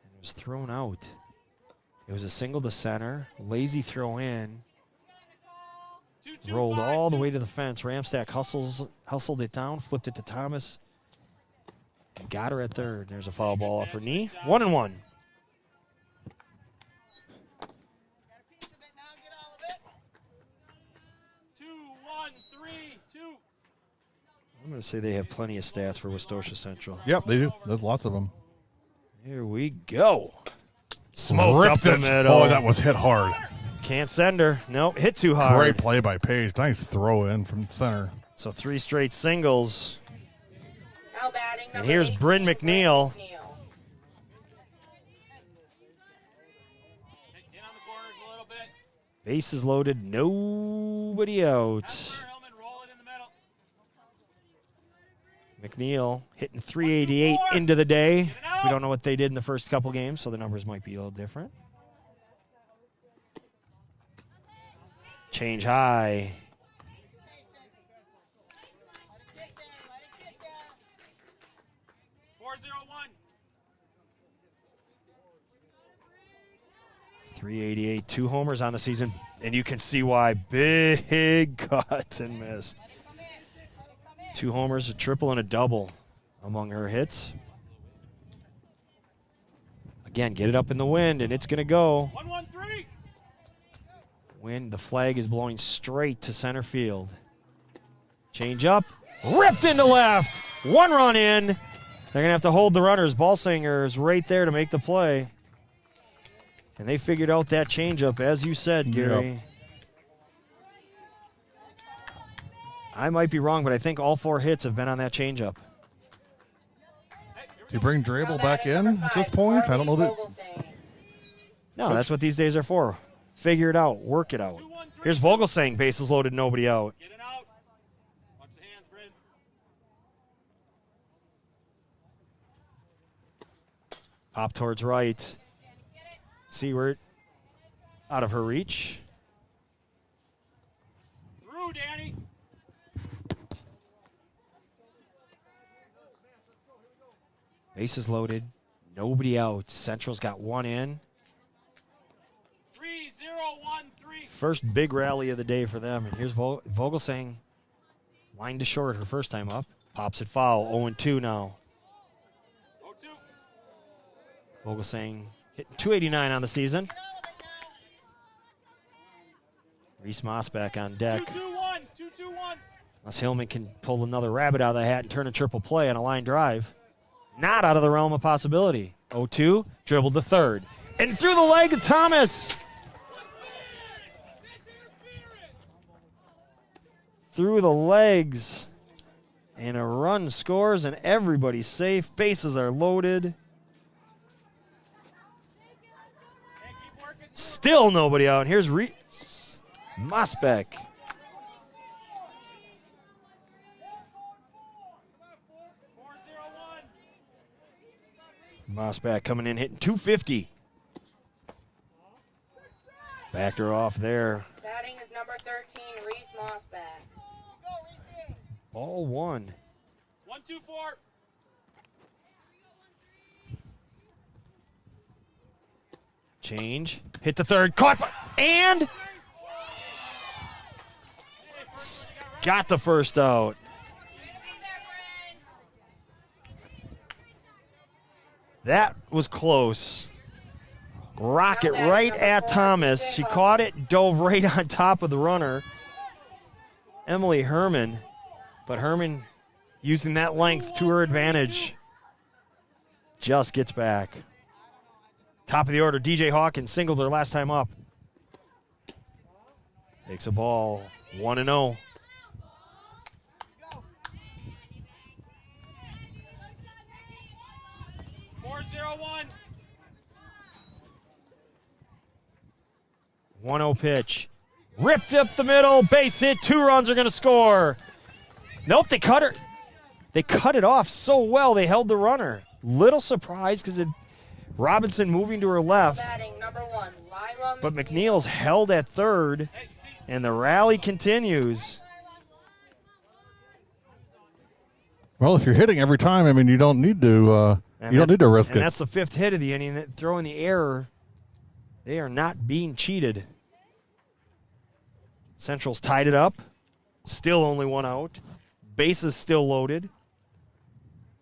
And it was thrown out. It was a single to center. Lazy throw in.
2-2-5,
Rolled all the way to the fence. Ramstack hustled it down, flipped it to Thomas. And got her at third. There's a foul ball off her knee. 1-1.
2-1-3-2.
I'm going to say they have plenty of stats for Westosha Central.
Yep, they do. There's lots of them.
Here we go. Smoked up
Ripped
the
it.
middle.
Oh, that was hit hard.
Can't send her. Nope, hit too hard.
Great play by Paige. Nice throw in from center.
So 3 straight singles.
Now batting, number
here's
18,
Bryn McNeil.
In on the corners a little bit.
Bases loaded, nobody out.
That's where Hillman roll it in the middle.
McNeil hitting 388 into the day. We don't know what they did in the first couple games, so the numbers might be a little different. Change high.
Four zero one.
388, 2 homers on the season, and you can see why. Big cut and missed. 2 homers, a triple, and a double among her hits. Again, get it up in the wind, and it's going to go.
1-1-3.
Wind, the flag is blowing straight to center field. Change up, ripped into left. 1 run in. They're going to have to hold the runners. Ballsinger is right there to make the play. And they figured out that changeup, as you said, Gary.
Yep.
I might be wrong, but I think all 4 hits have been on that changeup.
Do you bring Drabel back in at this point? I don't know that.
No, that's what these days are for. Figure it out. Work it out. Here's Vogel saying bases loaded, nobody out.
Get it out. Watch the hands, Bryn.
Pop towards right. Seward out of her reach.
Through, Danny.
Bases loaded. Nobody out. Central's got one in.
3-0-1-3.
First big rally of the day for them. And here's Vogel saying line to short her first time up. Pops it foul. 0-2 now.
0-2.
Vogel saying hitting 289 on the season. Reese Moss back on deck.
2-2-1. 2-2-1.
Unless Hillman can pull another rabbit out of the hat and turn a triple play on a line drive. Not out of the realm of possibility. 0-2, dribbled to third. And through the leg of Thomas. Through the legs. And a run scores, and everybody's safe. Bases are loaded. Still nobody out. And here's Reese Mosbeck. Mosbeck coming in, hitting 250. Backed her off there.
Batting is number 13, Reese Mossback.
Ball one.
1-2-4.
Change. Hit the third. Caught. And got the first out. That was close. Rocket right at Thomas. She caught it, dove right on top of the runner, Emily Herman. But Herman, using that length to her advantage, just gets back. Top of the order, DJ Hawkins singles her last time up. Takes a ball, 1-0.
One.
1-0 pitch. Ripped up the middle, base hit, 2 runs are going to score. Nope, they cut her. They cut it off so well, they held the runner. Little surprised because Robinson moving to her left.
Batting number 1, Lila
But McNeil's held at third, and the rally continues.
Well, if you're hitting every time, I mean, you don't need to. You don't need to risk
and
it.
that's the 5th hit of the inning. Throw in the error. They are not being cheated. Central's tied it up. Still only 1 out. Bases still loaded.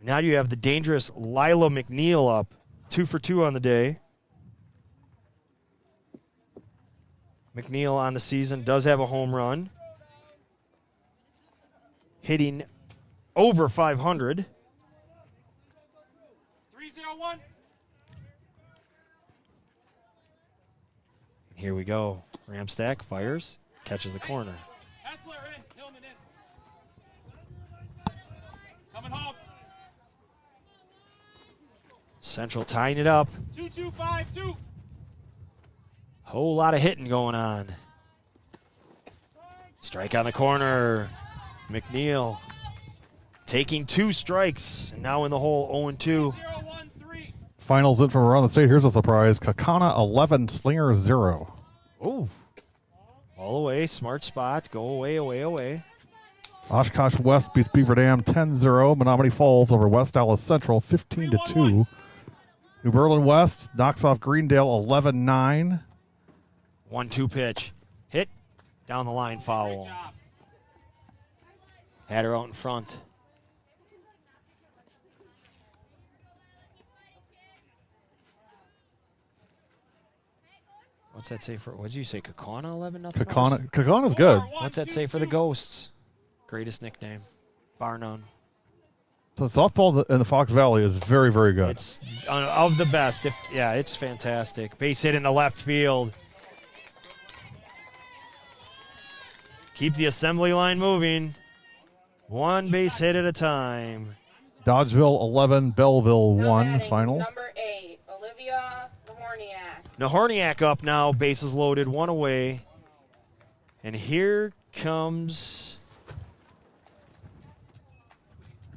Now you have the dangerous Lila McNeil up. 2 for 2 on the day. McNeil on the season does have a home run. Hitting over 500.
3-0-1.
Here we go. Ramstack fires, catches the corner.
Hessler in. Hillman in. Coming home.
Central tying it up.
2-2-5-2.
Whole lot of hitting going on. Strike on the corner. McNeil taking 2 strikes, and now in the hole 0-2.
0-1-3.
Finals in from around the state. Here's a surprise. Kakana 11, Slinger 0.
Ooh. All away, smart spot. Go away, away, away.
Oshkosh West beats Beaver Dam 10-0. Menominee Falls over West Dallas Central 15-2. New Berlin West knocks off Greendale 11-9.
1-2 pitch. Hit. Down the line,
Great
foul.
job.
Had her out in front. What's that say for, what did you say, Kakana 11 nothing?
Kakana's good.
4-1-2-2.
What's that say for the Ghosts? Greatest nickname, bar none.
So softball in the Fox Valley is very, very good.
It's of the best. It's fantastic. Base hit in the left field. Keep the assembly line moving. 1 base hit at a time.
Dodgeville 11, Belleville
Now
1
batting
final.
number 8, Olivia Horniak.
Nahorniak up now, bases loaded, one away. And here comes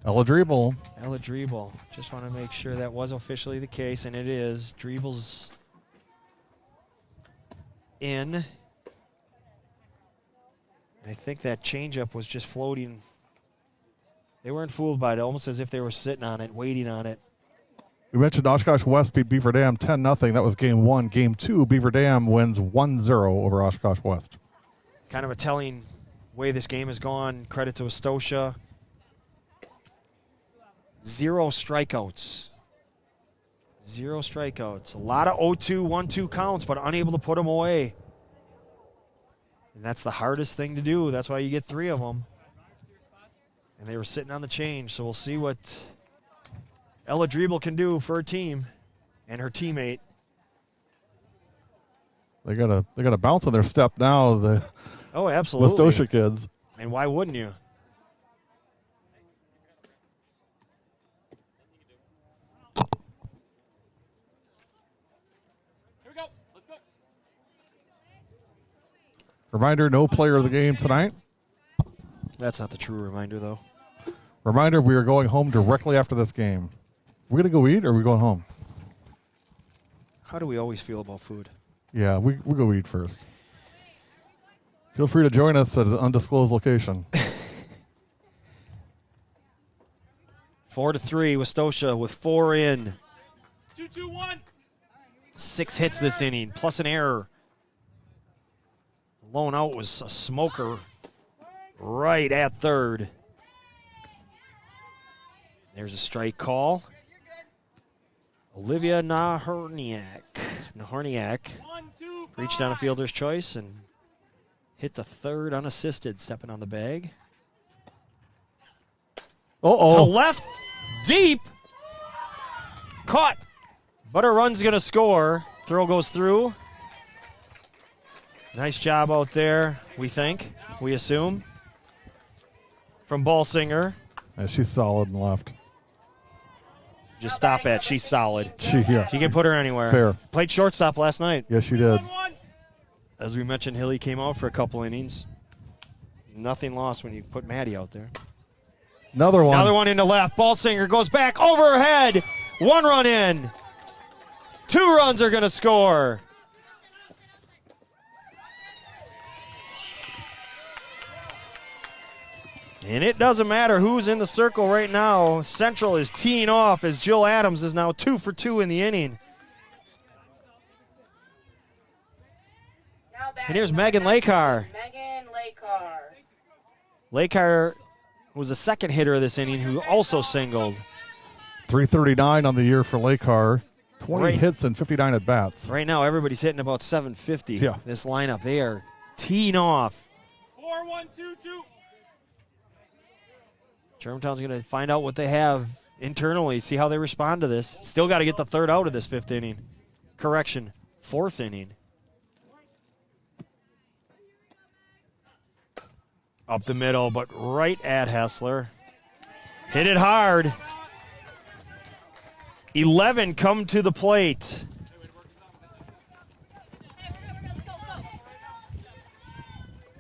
Ella Driebel.
Ella Driebel. Just want to make sure that was officially the case, and it is. Driebel's in. And I think that changeup was just floating. They weren't fooled by it, almost as if they were sitting on it, waiting on it.
We mentioned Oshkosh West beat Beaver Dam 10-0. That was game 1. Game 2, Beaver Dam wins 1-0 over Oshkosh West.
Kind of a telling way this game has gone. Credit to Astocia. 0 strikeouts. 0 strikeouts. A lot of 0-2, 1-2 counts, but unable to put them away. And that's the hardest thing to do. That's why you get 3 of them. And they were sitting on the change, so we'll see what Ella Driebel can do for her team and her teammate.
They got a bounce on their step now, the
Oh, absolutely.
Astocia kids.
And why wouldn't you?
Here we go. Let's go.
Reminder, no player of the game tonight.
That's not the true reminder, though.
Reminder, we are going home directly after this game. We going to go eat or are we going home?
How do we always feel about food?
Yeah, we go eat first. Feel free to join us at an undisclosed location.
4-3, Astocia with 4 in.
2-2-1.
6 hits this inning, plus an error. The lone out was a smoker right at third. There's a strike call. Olivia Nahorniak reached down a fielder's choice and hit the third unassisted, stepping on the bag. To left, deep. Caught. But a run's going to score. Throw goes through. Nice job out there, we think, we assume, from Ballsinger.
Yeah, she's solid and left.
Just stop at. She's solid.
She
can put her anywhere.
Fair.
Played shortstop last night.
Yes, she did.
1-1.
As we mentioned, Hilly came out for a couple innings. Nothing lost when you put Maddie out there.
Another one.
Another one into left. Ballsinger goes back over her head. 1 run in. 2 runs are going to score. And it doesn't matter who's in the circle right now. Central is teeing off as Jill Adams is now 2 for 2 in the inning.
Now
And here's
batting
Megan
number
Lakar.
19, Megan Lakar.
Lakar was the second hitter of this inning who also singled.
339 on the year for Lakar. 20
Right.
hits and 59 at bats.
Right now, everybody's hitting about 750.
Yeah.
This lineup, they are teeing off.
4-1-2-2.
Germantown's going to find out what they have internally, see how they respond to this. Still got to get the third out of this 5th inning. Correction, 4th inning. Up the middle, but right at Hessler. Hit it hard. 11 come to the plate.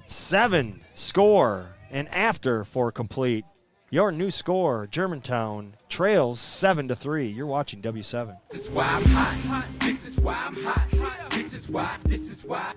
7 score, and after 4 complete. Your new score, Germantown trails 7-3. You're watching W7.
This is why I'm hot. This is why I'm hot. This is why.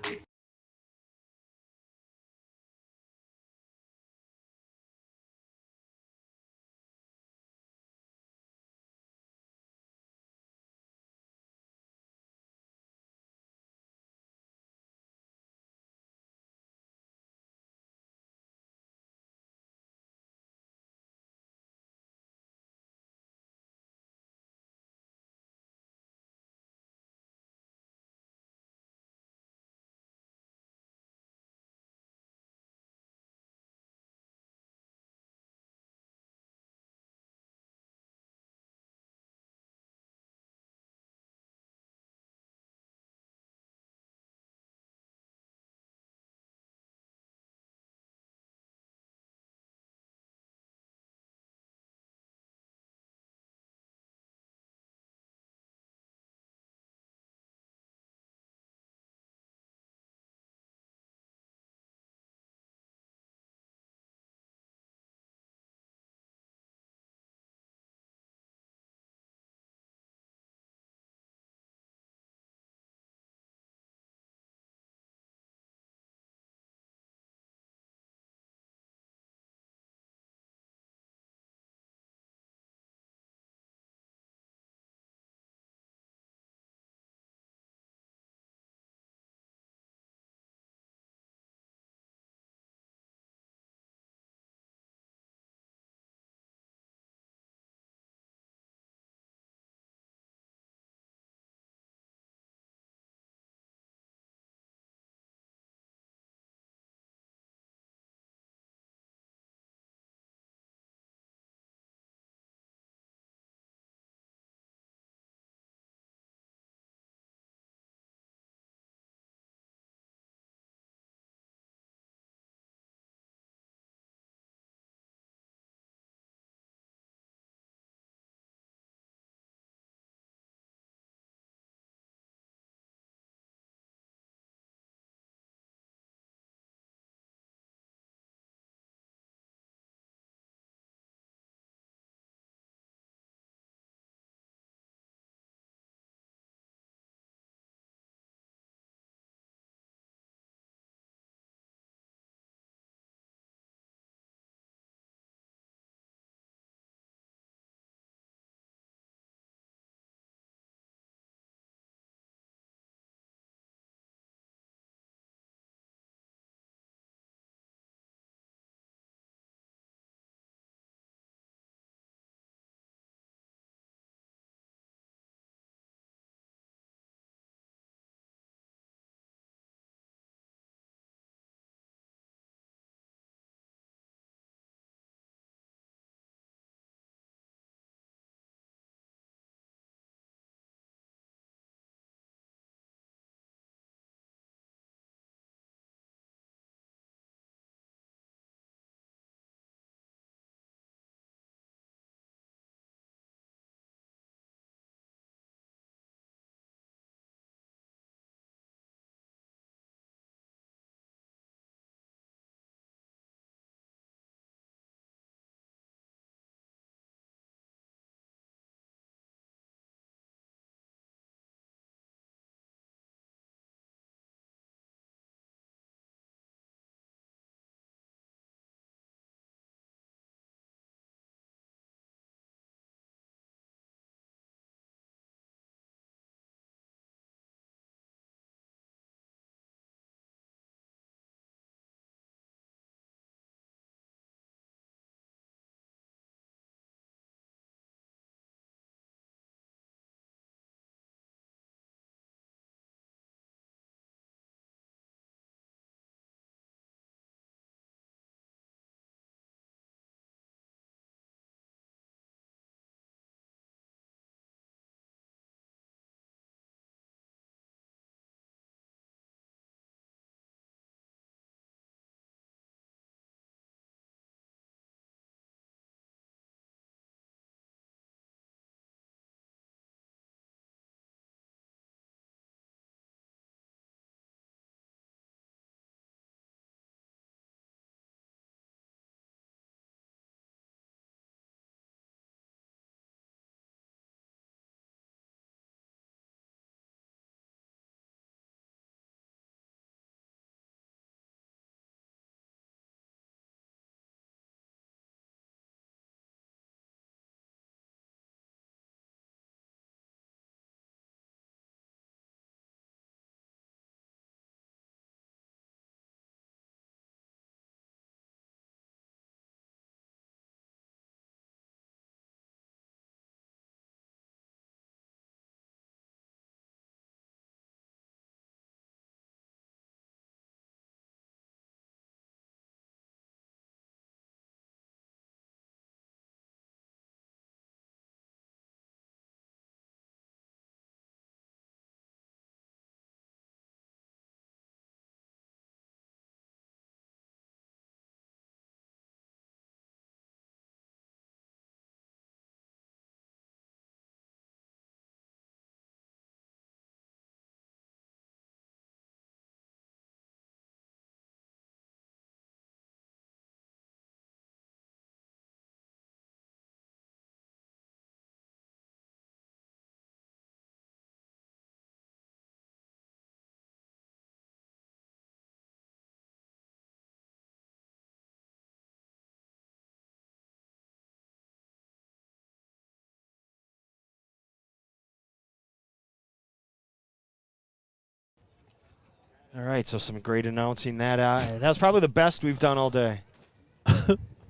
All right, so some great announcing that. That was probably the best we've done all day.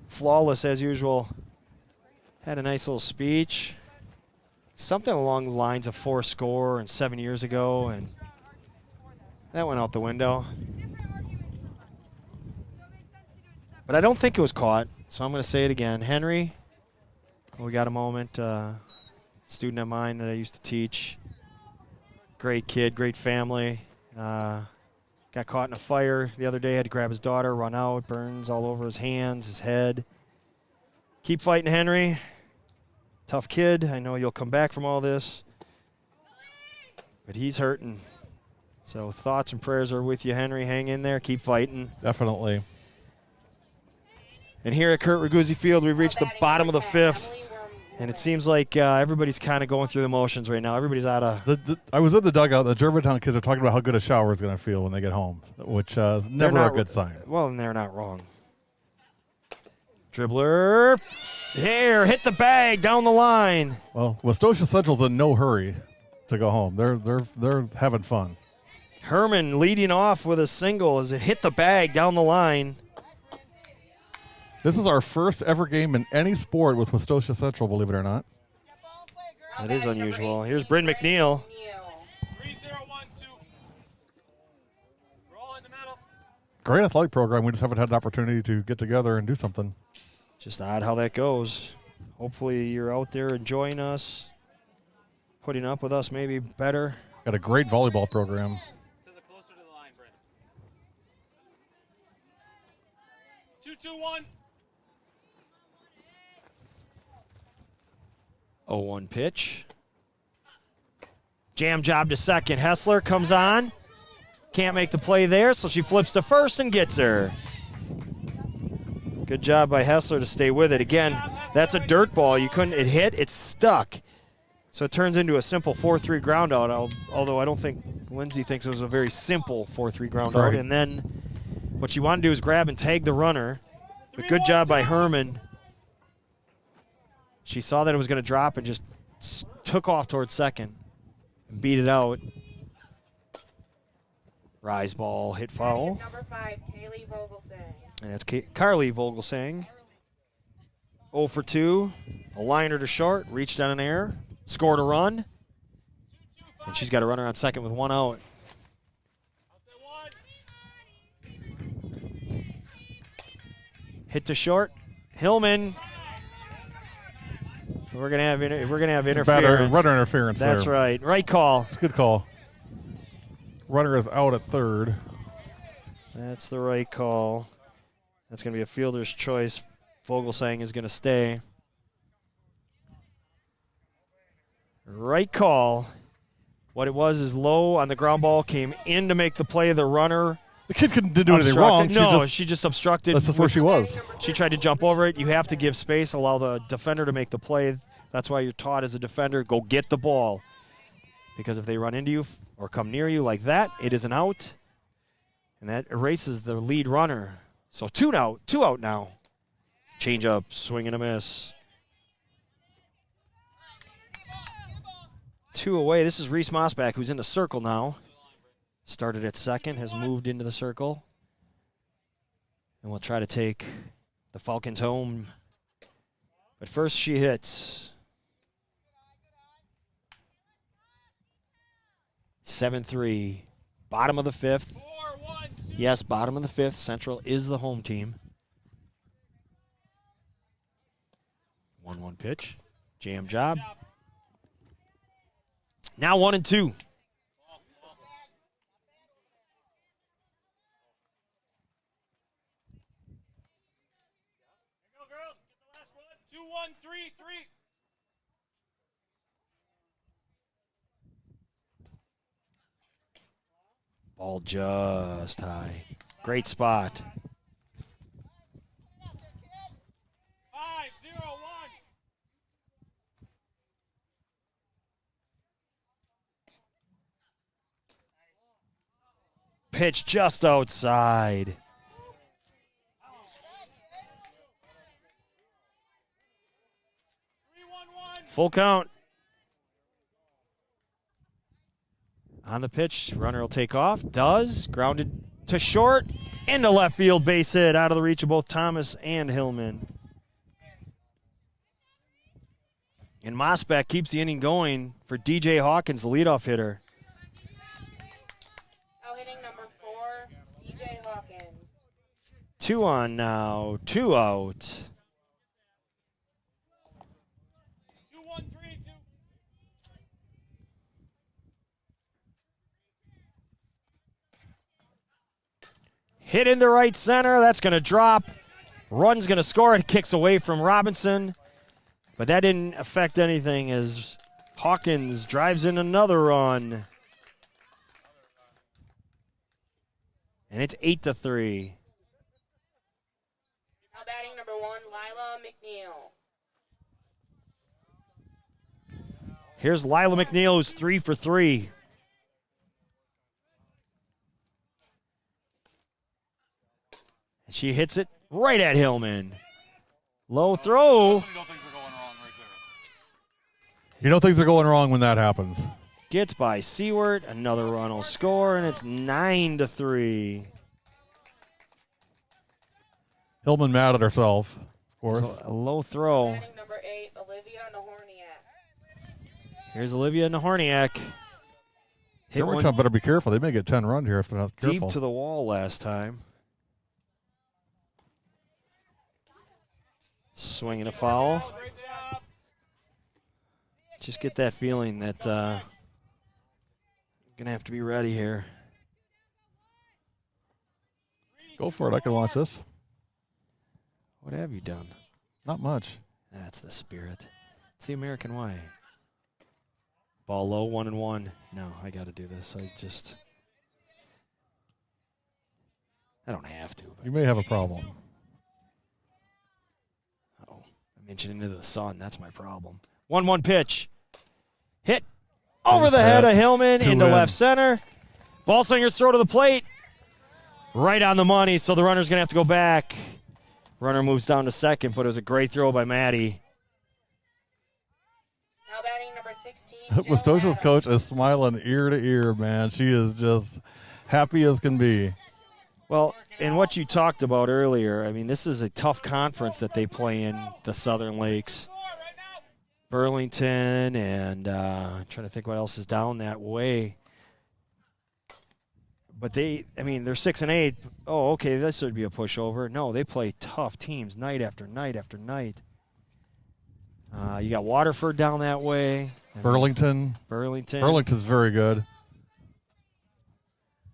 Flawless as usual. Had a nice little speech. Something along the lines of 4 score and 7 years ago, and that went out the window. But I don't think it was caught, so I'm going to say it again. Henry, we got a moment. Student of mine that I used to teach. Great kid, great family. Got caught in a fire the other day, had to grab his daughter, run out, burns all over his hands, his head. Keep fighting, Henry. Tough kid. I know you'll come back from all this. But he's hurting. So thoughts and prayers are with you, Henry. Hang in there. Keep fighting.
Definitely.
And here at Kurt Raguzzi Field, we've reached the bottom of the 5th. And it seems like everybody's kind of going through the motions right now. Everybody's out of.
I was in the dugout. The Germantown kids are talking about how good a shower is going to feel when they get home, which is never a good sign.
Well, and they're not wrong. Dribbler. Here, hit the bag down the line.
Well, Westosha Central's in no hurry to go home. They're having fun.
Herman leading off with a single as it hit the bag down the line.
This is our first ever game in any sport with Westosha Central, believe it or not.
That is unusual. Here's Bryn McNeil.
3-0-1-2. Roll in the middle.
Great athletic program. We just haven't had an opportunity to get together and do something.
Just odd how that goes. Hopefully you're out there enjoying us, putting up with us maybe better.
Got a great volleyball program.
To the closer to the line, Brent. 2-2-1.
0-1 pitch. Jam job to second. Hessler comes on. Can't make the play there, so she flips to first and gets her. Good job by Hessler to stay with it. Again, that's a dirt ball. You couldn't, it hit, it's stuck. So it turns into a simple 4-3 ground out, although I don't think Lindsay thinks it was a very simple 4-3 ground out.
Right.
And then what you want to do is grab and tag the runner. But good job by Herman. She saw that it was going to drop and just took off towards second and beat it out. Rise ball, hit foul.
Number 5, Kaylee Vogelsang.
And that's Carly Vogelsang. 0 for 2. A liner to short, reached on an air, scored a run. And she's got a runner on second with 1 out. Hit to short. Hillman. We're gonna have interference.
Runner interference.
That's
there.
right. Right call.
It's a good call. Runner is out at third.
That's the right call. That's going to be a fielder's choice. Vogelsang is going to stay. Right call. What it was is Lowe on the ground ball came in to make the play. The runner.
The kid didn't do anything wrong.
She just obstructed.
That's just where she was.
She tried to jump over it. You have to give space, allow the defender to make the play. That's why you're taught as a defender, go get the ball. Because if they run into you or come near you like that, it is an out. And that erases the lead runner. So 2 out now. Change up, swing and a miss. 2 away. This is Reese Mossback, who's in the circle now. Started at second, has moved into the circle. And we'll try to take the Falcons home. But first she hits. 7-3. Bottom of the 5th.
4-1.
Yes, bottom of the 5th. Central is the home team. 1-1 pitch. Jam job. Now 1-2.
Go, girls. Get the last one. 2-1-3-3.
Ball just high. Great spot.
5-0-1.
Pitch just outside.
3-1-1.
Full count. On the pitch, runner will take off. Does. Grounded to short. Into left field, base hit. Out of the reach of both Thomas and Hillman. And Mosbeck keeps the inning going for DJ Hawkins, the leadoff hitter.
Now hitting number 4, DJ Hawkins.
2 on now. 2 out.
2-1-3-2.
Hit into right center. That's going to drop. Run's going to score. It kicks away from Robinson. But that didn't affect anything as Hawkins drives in another run. And it's 8-3.
Now batting number 1, Lila McNeil.
Here's Lila McNeil, who's 3 for 3. And she hits it right at Hillman. Low throw.
You know things are going wrong when that happens.
Gets by Seward. Another run will score, and it's 9-3.
Hillman mad at herself, of course.
So a low throw.
Batting number 8, Olivia Nahorniak.
Here's Olivia Nahorniak. Hit one
Germantown better be careful. They may get 10 runs here if they're not careful.
deep to the wall last time. Swinging a foul. Just get that feeling that you're going to have to be ready here.
Go for it. I can watch this.
What have you done?
Not much.
That's the spirit. It's the American way. Ball low, 1-1. No, I got to do this. I don't have to. But
You may have a problem.
I'm inching into the sun. That's my problem. 1-1 pitch. Hit over the head of Hillman
Two
into
in.
left center. Ball swingers throw to the plate. Right on the money, so the runner's going to have to go back. Runner moves down to second, but it was a great throw by Maddie.
Now batting number 16,
Westocia's
Jill
coach is smiling ear to ear, man. She is just happy as can be.
Well, and what you talked about earlier, I mean, this is a tough conference that they play in, the Southern Lakes. Burlington and trying to think what else is down that way. But they're 6-8. Oh, okay, this would be a pushover. No, they play tough teams night after night after night. You got Waterford down that way.
Burlington. Burlington's very good.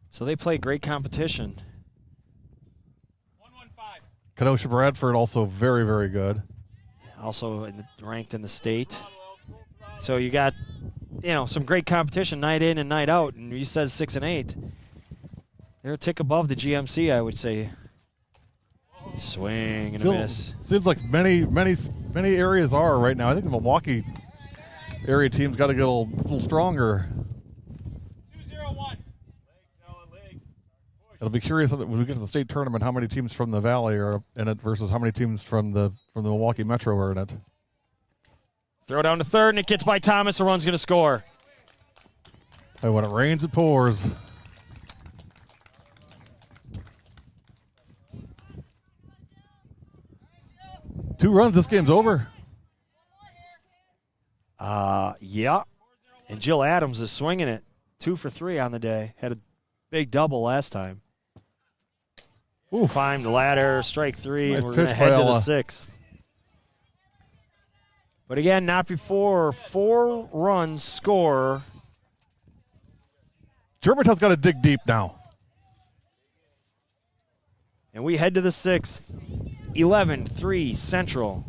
So they play great competition.
1-1-5.
Kenosha Bradford also very, very good.
Also ranked in the state. So you got, some great competition night in and night out. And he says 6-8. They're a tick above the GMC, I would say. Swing and a miss.
Seems like many areas are right now. I think the Milwaukee area team's got to get a little stronger.
2-0-1.
It'll be curious when we get to the state tournament how many teams from the Valley are in it versus how many teams from the Milwaukee Metro are in it.
Throw down to third, and it gets by Thomas. The run's going to score.
And when it rains, it pours. Two runs, this game's over.
Yeah. And Jill Adams is swinging it. 2 for 3 on the day. Had a big double last time.
Ooh.
Climbed the ladder, strike 3,
Nice
and we're going to
pitch by
head to the
Ella.
6th. But again, not before 4 runs score.
Germantown's got to dig deep now.
And we head to the 6th. 11-3 Central.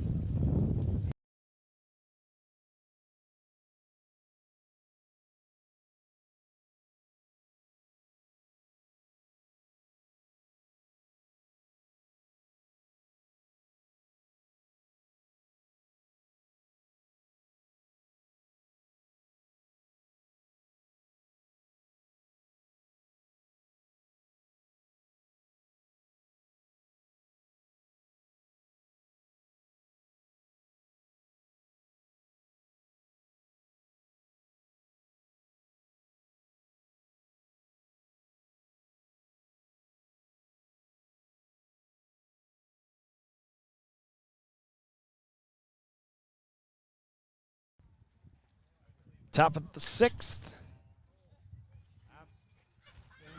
top of the 6th.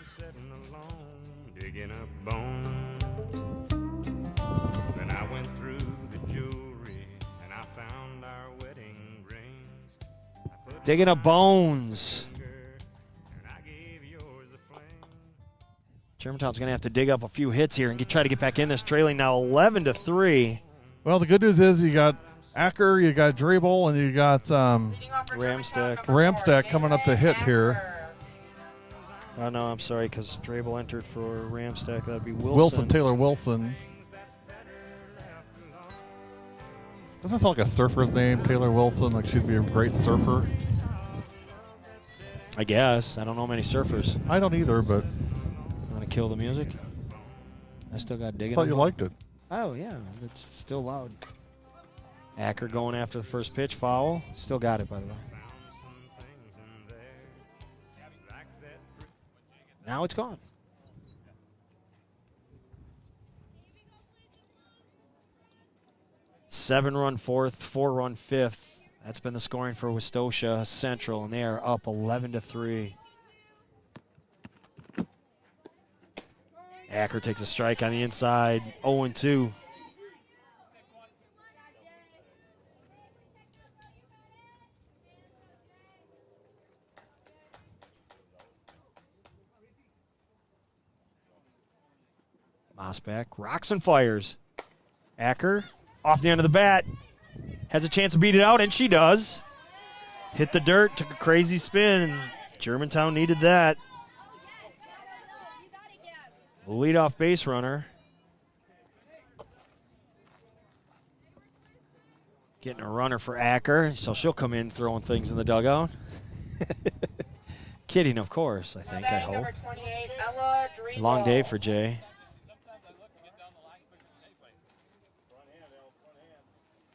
Sitting alone, digging up bones. Then I went through the jewelry and I found our wedding rings. I put
Digging up bones.
my finger and I gave yours a fling.
Germantown's going to have to dig up a few hits here and try to get back in this, trailing now 11-3.
Well, the good news is you got Acker, you got Drabel, and you got
Leading off for
Ramstack.
Germantown, number 4,
Ramstack coming up to hit here.
Acker.
Oh, no, I'm sorry, because Drabel entered for Ramstack. That would be Wilson.
Wilson, Taylor Wilson. Doesn't that sound like a surfer's name, Taylor Wilson? Like she'd be a great surfer.
I guess. I don't know many surfers.
I don't either, but
Want to kill the music? I still got
I
digging.
thought you
up.
liked it.
Oh, yeah. It's still loud. Acker going after the first pitch. Foul. Still got it, by the way. Now it's gone. Seven-run fourth, 4-run fifth. That's been the scoring for Westosha Central, and they are up 11-3. Acker takes a strike on the inside, 0-2. Mosback rocks and fires. Acker off the end of the bat. Has a chance to beat it out, and she does. Hit the dirt, took a crazy spin, and Germantown needed that. Leadoff base runner. Getting a runner for Acker, so she'll come in throwing things in the dugout. Kidding, of course, I think, I
Batting
hope.
number 28, Ella Driebel.
Long day for Jay.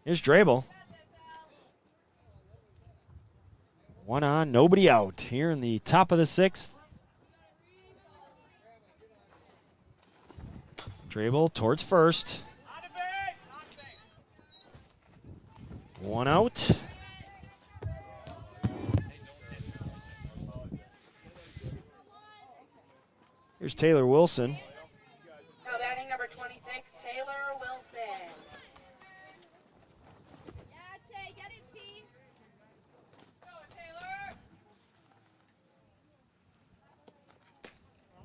Here's Drabel. One on, nobody out here in the top of the 6th. Drabel towards first. One out. Here's Taylor Wilson.
Now batting number 26, Taylor Wilson.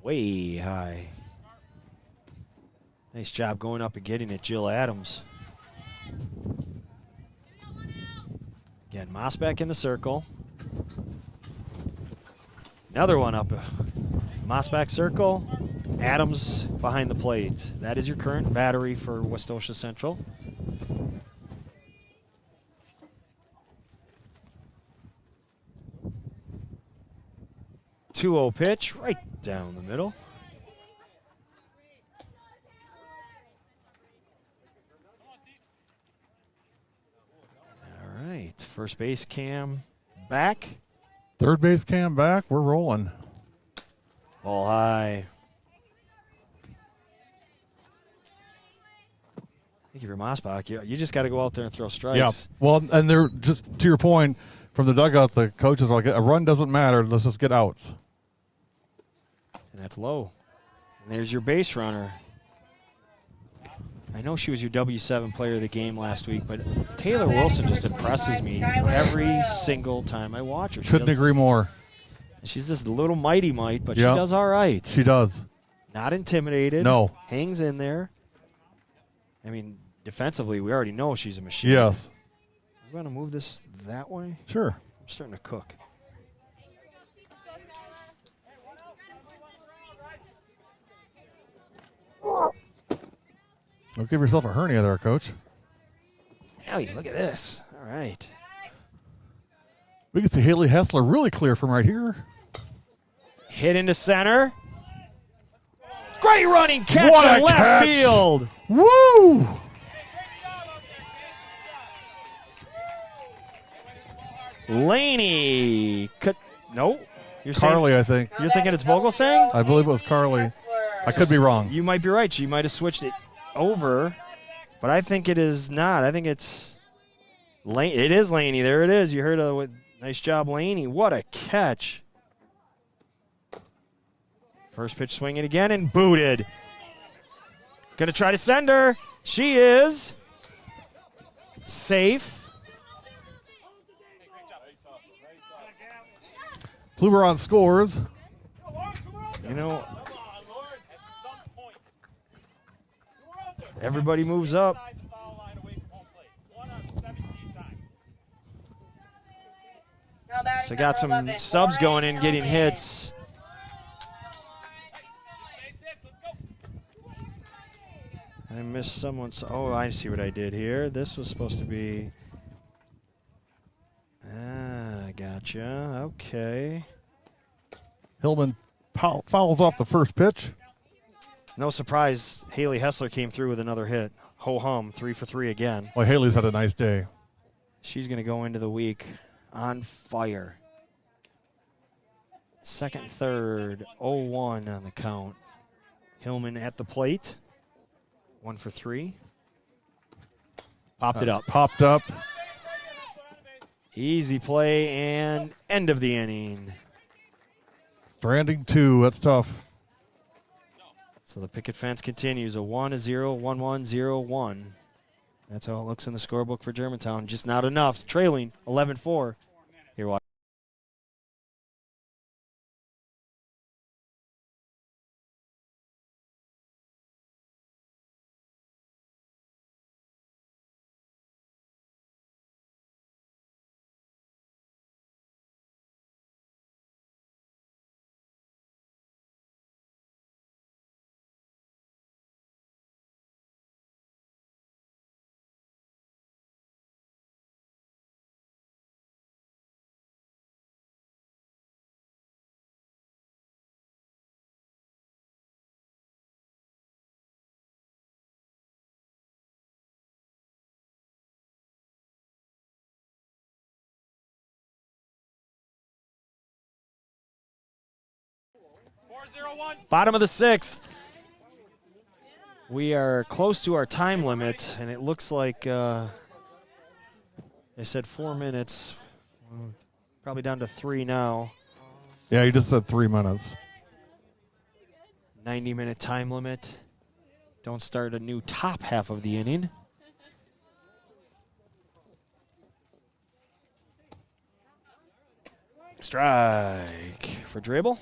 Way high. Nice job going up and getting it, Jill Adams. Again, Mosback in the circle. Another one up. Mosback circle. Adams behind the plate. That is your current battery for Westosha Central. Two-0 pitch right down the middle. All right, first base cam back.
Third base cam back. We're rolling.
Ball high. Thank you for Mosbach. You just got to go out there and throw strikes.
Yeah. Well, and they're just to your point from the dugout. The coaches are like, a run doesn't matter. Let's just get outs.
And that's low. And there's your base runner. I know she was your W7 player of the game last week, but Taylor Wilson just impresses me every single time I watch her.
Couldn't agree more.
She's this little mighty mite, but
Yeah.
she does all right.
She does.
Not intimidated.
No.
Hangs in there. I mean, defensively, we already know she's a machine.
Yes.
We're going to move this that way.
Sure.
I'm starting to cook.
Don't give yourself a hernia there, Coach.
Ellie, look at this. All right.
We can see Haley Hessler really clear from right here.
Hit into center. Great running catch
What
in
a
left
catch.
field.
Woo!
Laney. No. You're
Carly, I think.
You're thinking it's Vogelsang?
I believe it was Carly. I could be wrong.
You might be right. She might have switched it over, but I think it is not. I think it's Lane. It is Laney. There it is. You heard what Nice job, Laney. What a catch. First pitch swinging again and booted. Gonna try to send her. She is safe.
Kluberon scores.
You know, everybody moves up.
Now batting
So got
number
some
11,
subs going in,
Lauren
getting
Hillman.
hits. I missed someone's. Oh, I see what I did here. This was supposed to be. Gotcha. Okay.
Hillman fouls off the first pitch.
No surprise, Haley Hessler came through with another hit. Ho hum, 3 for 3 again.
Well, Haley's had a nice day.
She's going to go into the week on fire. Second, third, 0-1 on the count. Hillman at the plate. 1 for 3. Popped it up.
Popped up.
Easy play and end of the inning.
Stranding 2. That's tough.
So the picket fence continues. A 1-0, 1-1, 0-1. That's how it looks in the scorebook for Germantown. Just not enough. Trailing 11-4. Here, watch. Bottom of the 6th. We are close to our time limit, and it looks like they said 4 minutes. Probably down to 3 now.
Yeah, you just said 3 minutes.
90-minute time limit. Don't start a new top half of the inning. Strike for Dribble.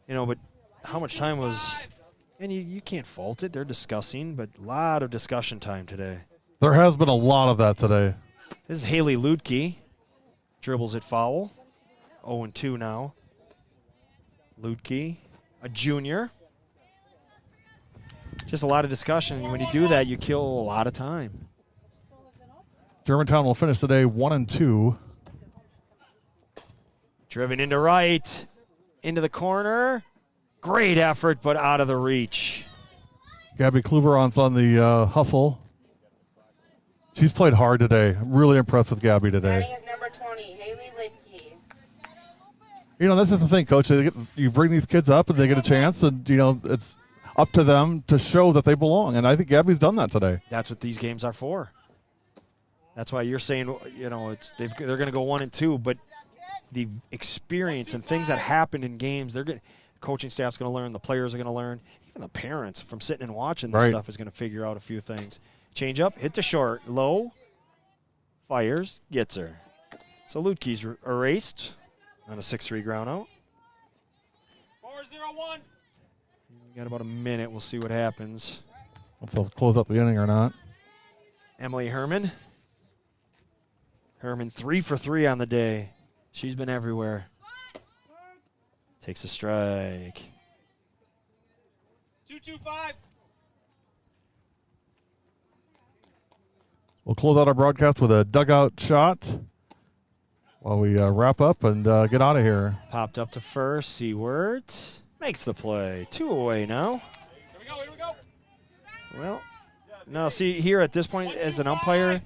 You know, but how much time was... And you can't fault it. They're discussing, but a lot of discussion time today.
There has been a lot of that today.
This is Haley Ludke. Dribbles it foul. 0-2 now. Ludke, a junior. Just a lot of discussion. When you do that, you kill a lot of time.
Germantown will finish today 1-2.
Driven into right. Into the corner. Great effort, but out of the reach.
Gabby Kluberon's on the hustle. She's played hard today. I'm really impressed with Gabby today.
Batting is number 20, Haley Lidke.
You know, that's just the thing, Coach. You bring these kids up and they get a chance, and, you know, it's up to them to show that they belong. And I think Gabby's done that today.
That's what these games are for. That's why you're saying, you know, they're going to go 1-2, but the experience and things that happened in games, the coaching staff's going to learn, the players are going to learn, even the parents from sitting and watching this stuff is going to figure out a few things. Change up, hit the short, low, fires, gets her. So Ludke's erased on a 6-3 ground out.
4-0-1.
We got about a minute. We'll see what happens.
If they'll close up the inning or not.
Emily Herman. Herman 3 for 3 on the day. She's been everywhere. Takes a strike.
2-2-5.
We'll close out our broadcast with a dugout shot while we wrap up and get out of here.
Popped up to first. Seaward makes the play. 2 away now.
Here we go, here we go.
Well, no, see, here at this point as an umpire,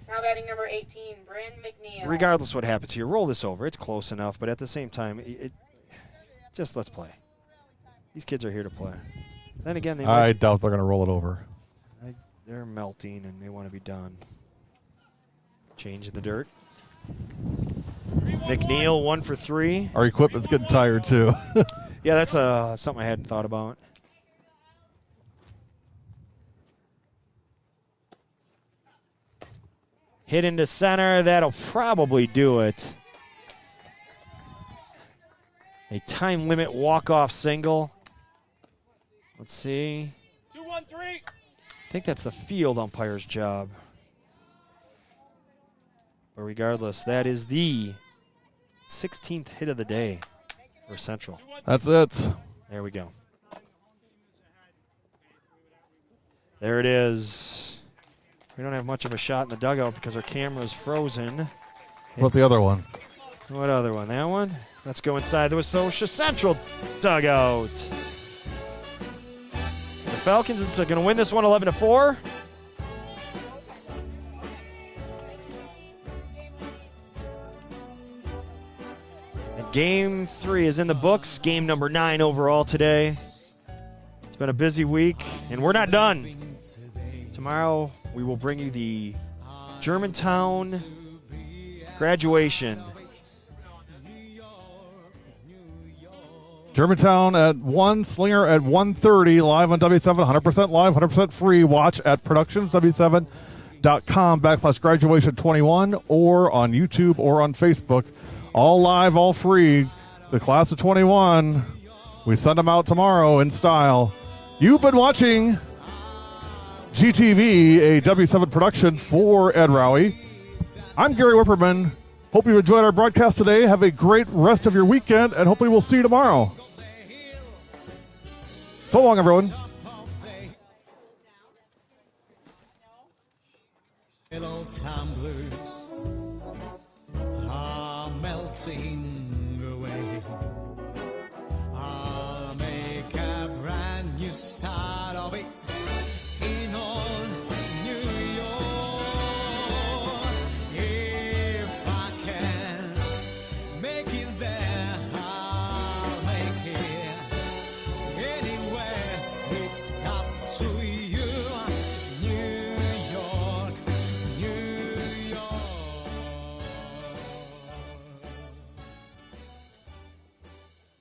Now batting number 18, Bryn McNeil.
regardless what happens here, roll this over. It's close enough, but at the same time, just let's play. These kids are here to play. Then again,
I doubt they're going to roll it over.
they're melting and they want to be done. Change the dirt. McNeil 1 for 3.
Our equipment's getting tired too.
Yeah, that's something I hadn't thought about. Hit into center. That'll probably do it. A time limit walk-off single. Let's see.
2-1-3.
I think that's the field umpire's job. But regardless, that is the 16th hit of the day for Central.
That's it.
There we go. There it is. We don't have much of a shot in the dugout because our camera's frozen.
What's the other one?
What other one? That one? Let's go inside the Wissosha Central dugout. The Falcons are going to win this one 11-4. And game 3 is in the books. Game number 9 overall today. It's been a busy week, and we're not done. Tomorrow, we will bring you the Germantown graduation.
Germantown at 1, Slinger at 1:30, live on W7, 100% live, 100% free. Watch at productionsw7.com/graduation21 or on YouTube or on Facebook. All live, all free. The class of 21, we send them out tomorrow in style. You've been watching GTV, a W7 production for Ed Rowie. I'm Gary Whipperman. Hope you enjoyed our broadcast today. Have a great rest of your weekend, and hopefully we'll see you tomorrow. So long, everyone.
Little tumblers are melting away. I'll make a brand new start.